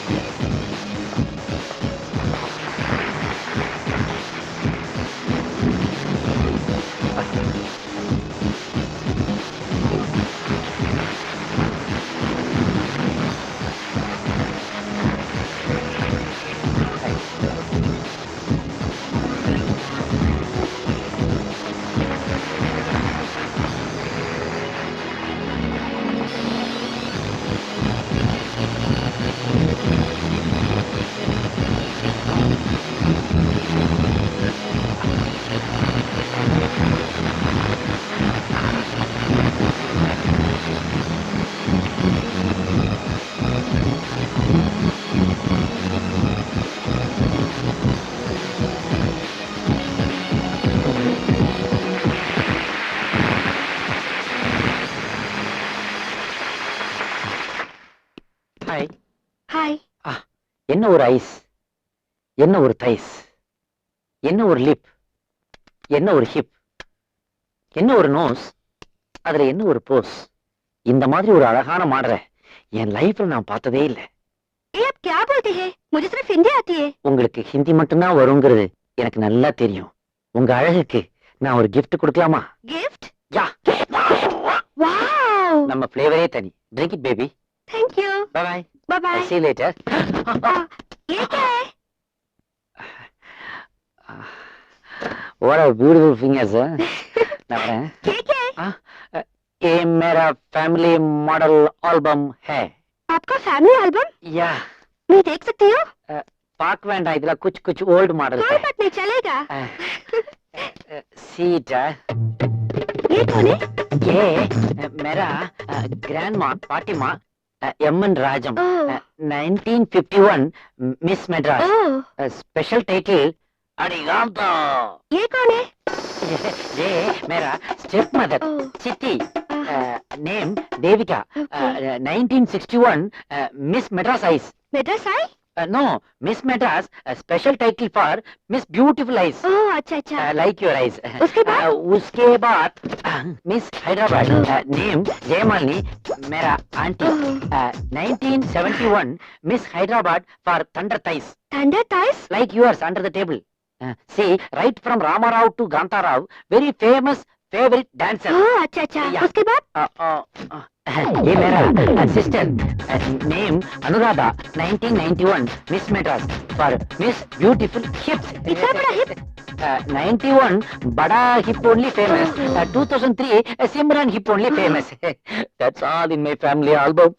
ஹாய். ஹாய். என்ன ஒரு ஐஸ், என்ன ஒரு தைஸ், என்ன ஒரு லிப், என்ன ஒரு ஹிப், என்ன ஒரு நோஸ், அதுல என்ன ஒரு போஸ். இந்த மாதிரி ஒரு அழகான மாடலை என் லைஃப்ல நான் பார்த்ததே இல்ல. ये आप क्या बोलते हैं? मुझे सिर्फ हिंदी आती है. உங்களுக்கு ஹிந்தி மட்டும்தான் வருங்கிறது எனக்கு நல்லா தெரியும். உங்க அழகுக்கு நான் ஒரு gift கொடுக்கலாமா? गिफ्ट? யா. वाओ. நம்ம ஃப்ளேவரே தனி. Drink it baby. Thank you. Bye bye. Bye bye. See you later. ये क्या है? What a beautiful fingers. நான் வரேன். ये क्या है? ये मेरा फैमिली मॉडल एल्बम है. आपका फैमिली एल्बम? या. मैं देख सकती हूँ? पाक वेंडा इधर कुछ कुछ ओल्ड मॉडल कोई बात नहीं, चलेगा. सीट. ये कौन है? ये मेरा ग्रैंड माँ पाटिमा M N Rajam. Oh. 1951 miss Madras. Oh. Special title अडिगांतो. ये कौन है? ये मेरा स्टेप मदर ओह. चिट्टी. Name Devika. 1961 miss Madras eyes. Madras eye? No, Miss Madras, a special title for Miss Beautiful Eyes. ओह, अच्छा अच्छा. Like your eyes. उसके बाद? उसके बाद Miss Hyderabad, name Jaymalini, मेरा auntie. 1971 Miss Hyderabad for Thunder Thighs. Thunder thighs? Like yours under the table. See, right from Ramarao to Gantharao, very famous favorite dancer. ओह, अच्छा अच्छा. Yeah. उसके बाद? ये मेरा sister. Name Anuradha. 1991 miss Madras for miss beautiful हिप्स. इतना बड़ा hip? 91 बड़ा hip only famous. 2003 Simran hip only famous. That's all in my family album.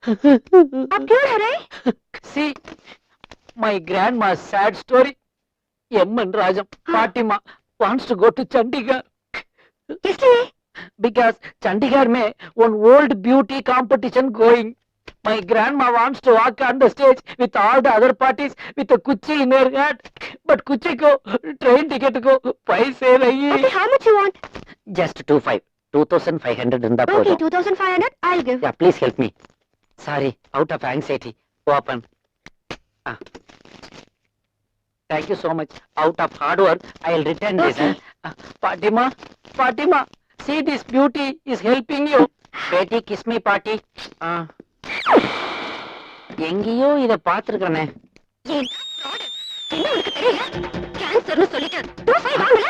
आप क्यों रो रहे? See, my grandma's sad story. Emman Rajam, Fatima wants to go to Chandigarh. इसलिए Because Chandigarh में one old beauty competition going. My grandma wants to walk on the stage with all the other parties with a kuchi in her hand. But kuchi को train ticket को पैसे नहीं. okay, how much you want? Just 2,500 இருந்தா Okay, போதும். 2,500 I'll give. Yeah, please help me. Sorry, out of anxiety. Open. Ah. Thank you so much. Out of hard work, I'll return this. Okay. Fatima, see this beauty is helping you. Betty, kiss me, party. எங்கேயோ இத பாத்துருக்கனே. ஏன் fraud? என்ன உனக்கு தெரியல? கேன்சர்னு சொல்லிட்டு 25 வாங்கல?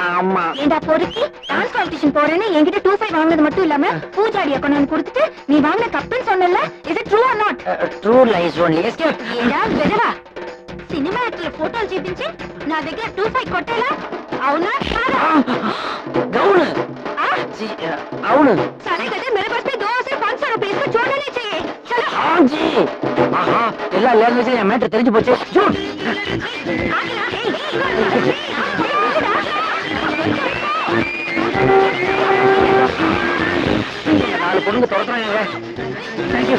ஆமா. ஏண்டா பொறுக்கி டான்ஸ் காம்படிஷன் போறேன்னு என்கிட்ட 25 வாங்குனது மட்டும் இல்லாம பூஜாடிய கொண்டு வந்து கொடுத்துட்டு நீ வாங்கின கப்புன்னு சொன்னல is it true or not? True lies only. Escape. ఏడా వెదవా సినిమా యాక్టర్ల ఫోటోలు చూపించి నా దగ్గర 25 కొట్టేలా అవునా కాదా గౌను. అవును. साले गधे मेरे पास में 2 से 500 रुपए इसको छोड़ना नहीं चाहिए चलो हाँ जी. ஆஹா எல்லா லேங்குவேஜ்லயும் என் மேட்டர் தெரிஞ்சு போச்சு. ஷூட். आगे நாலு பொண்ணுங்க துரத்துறாங்க. தேங்க்யூ.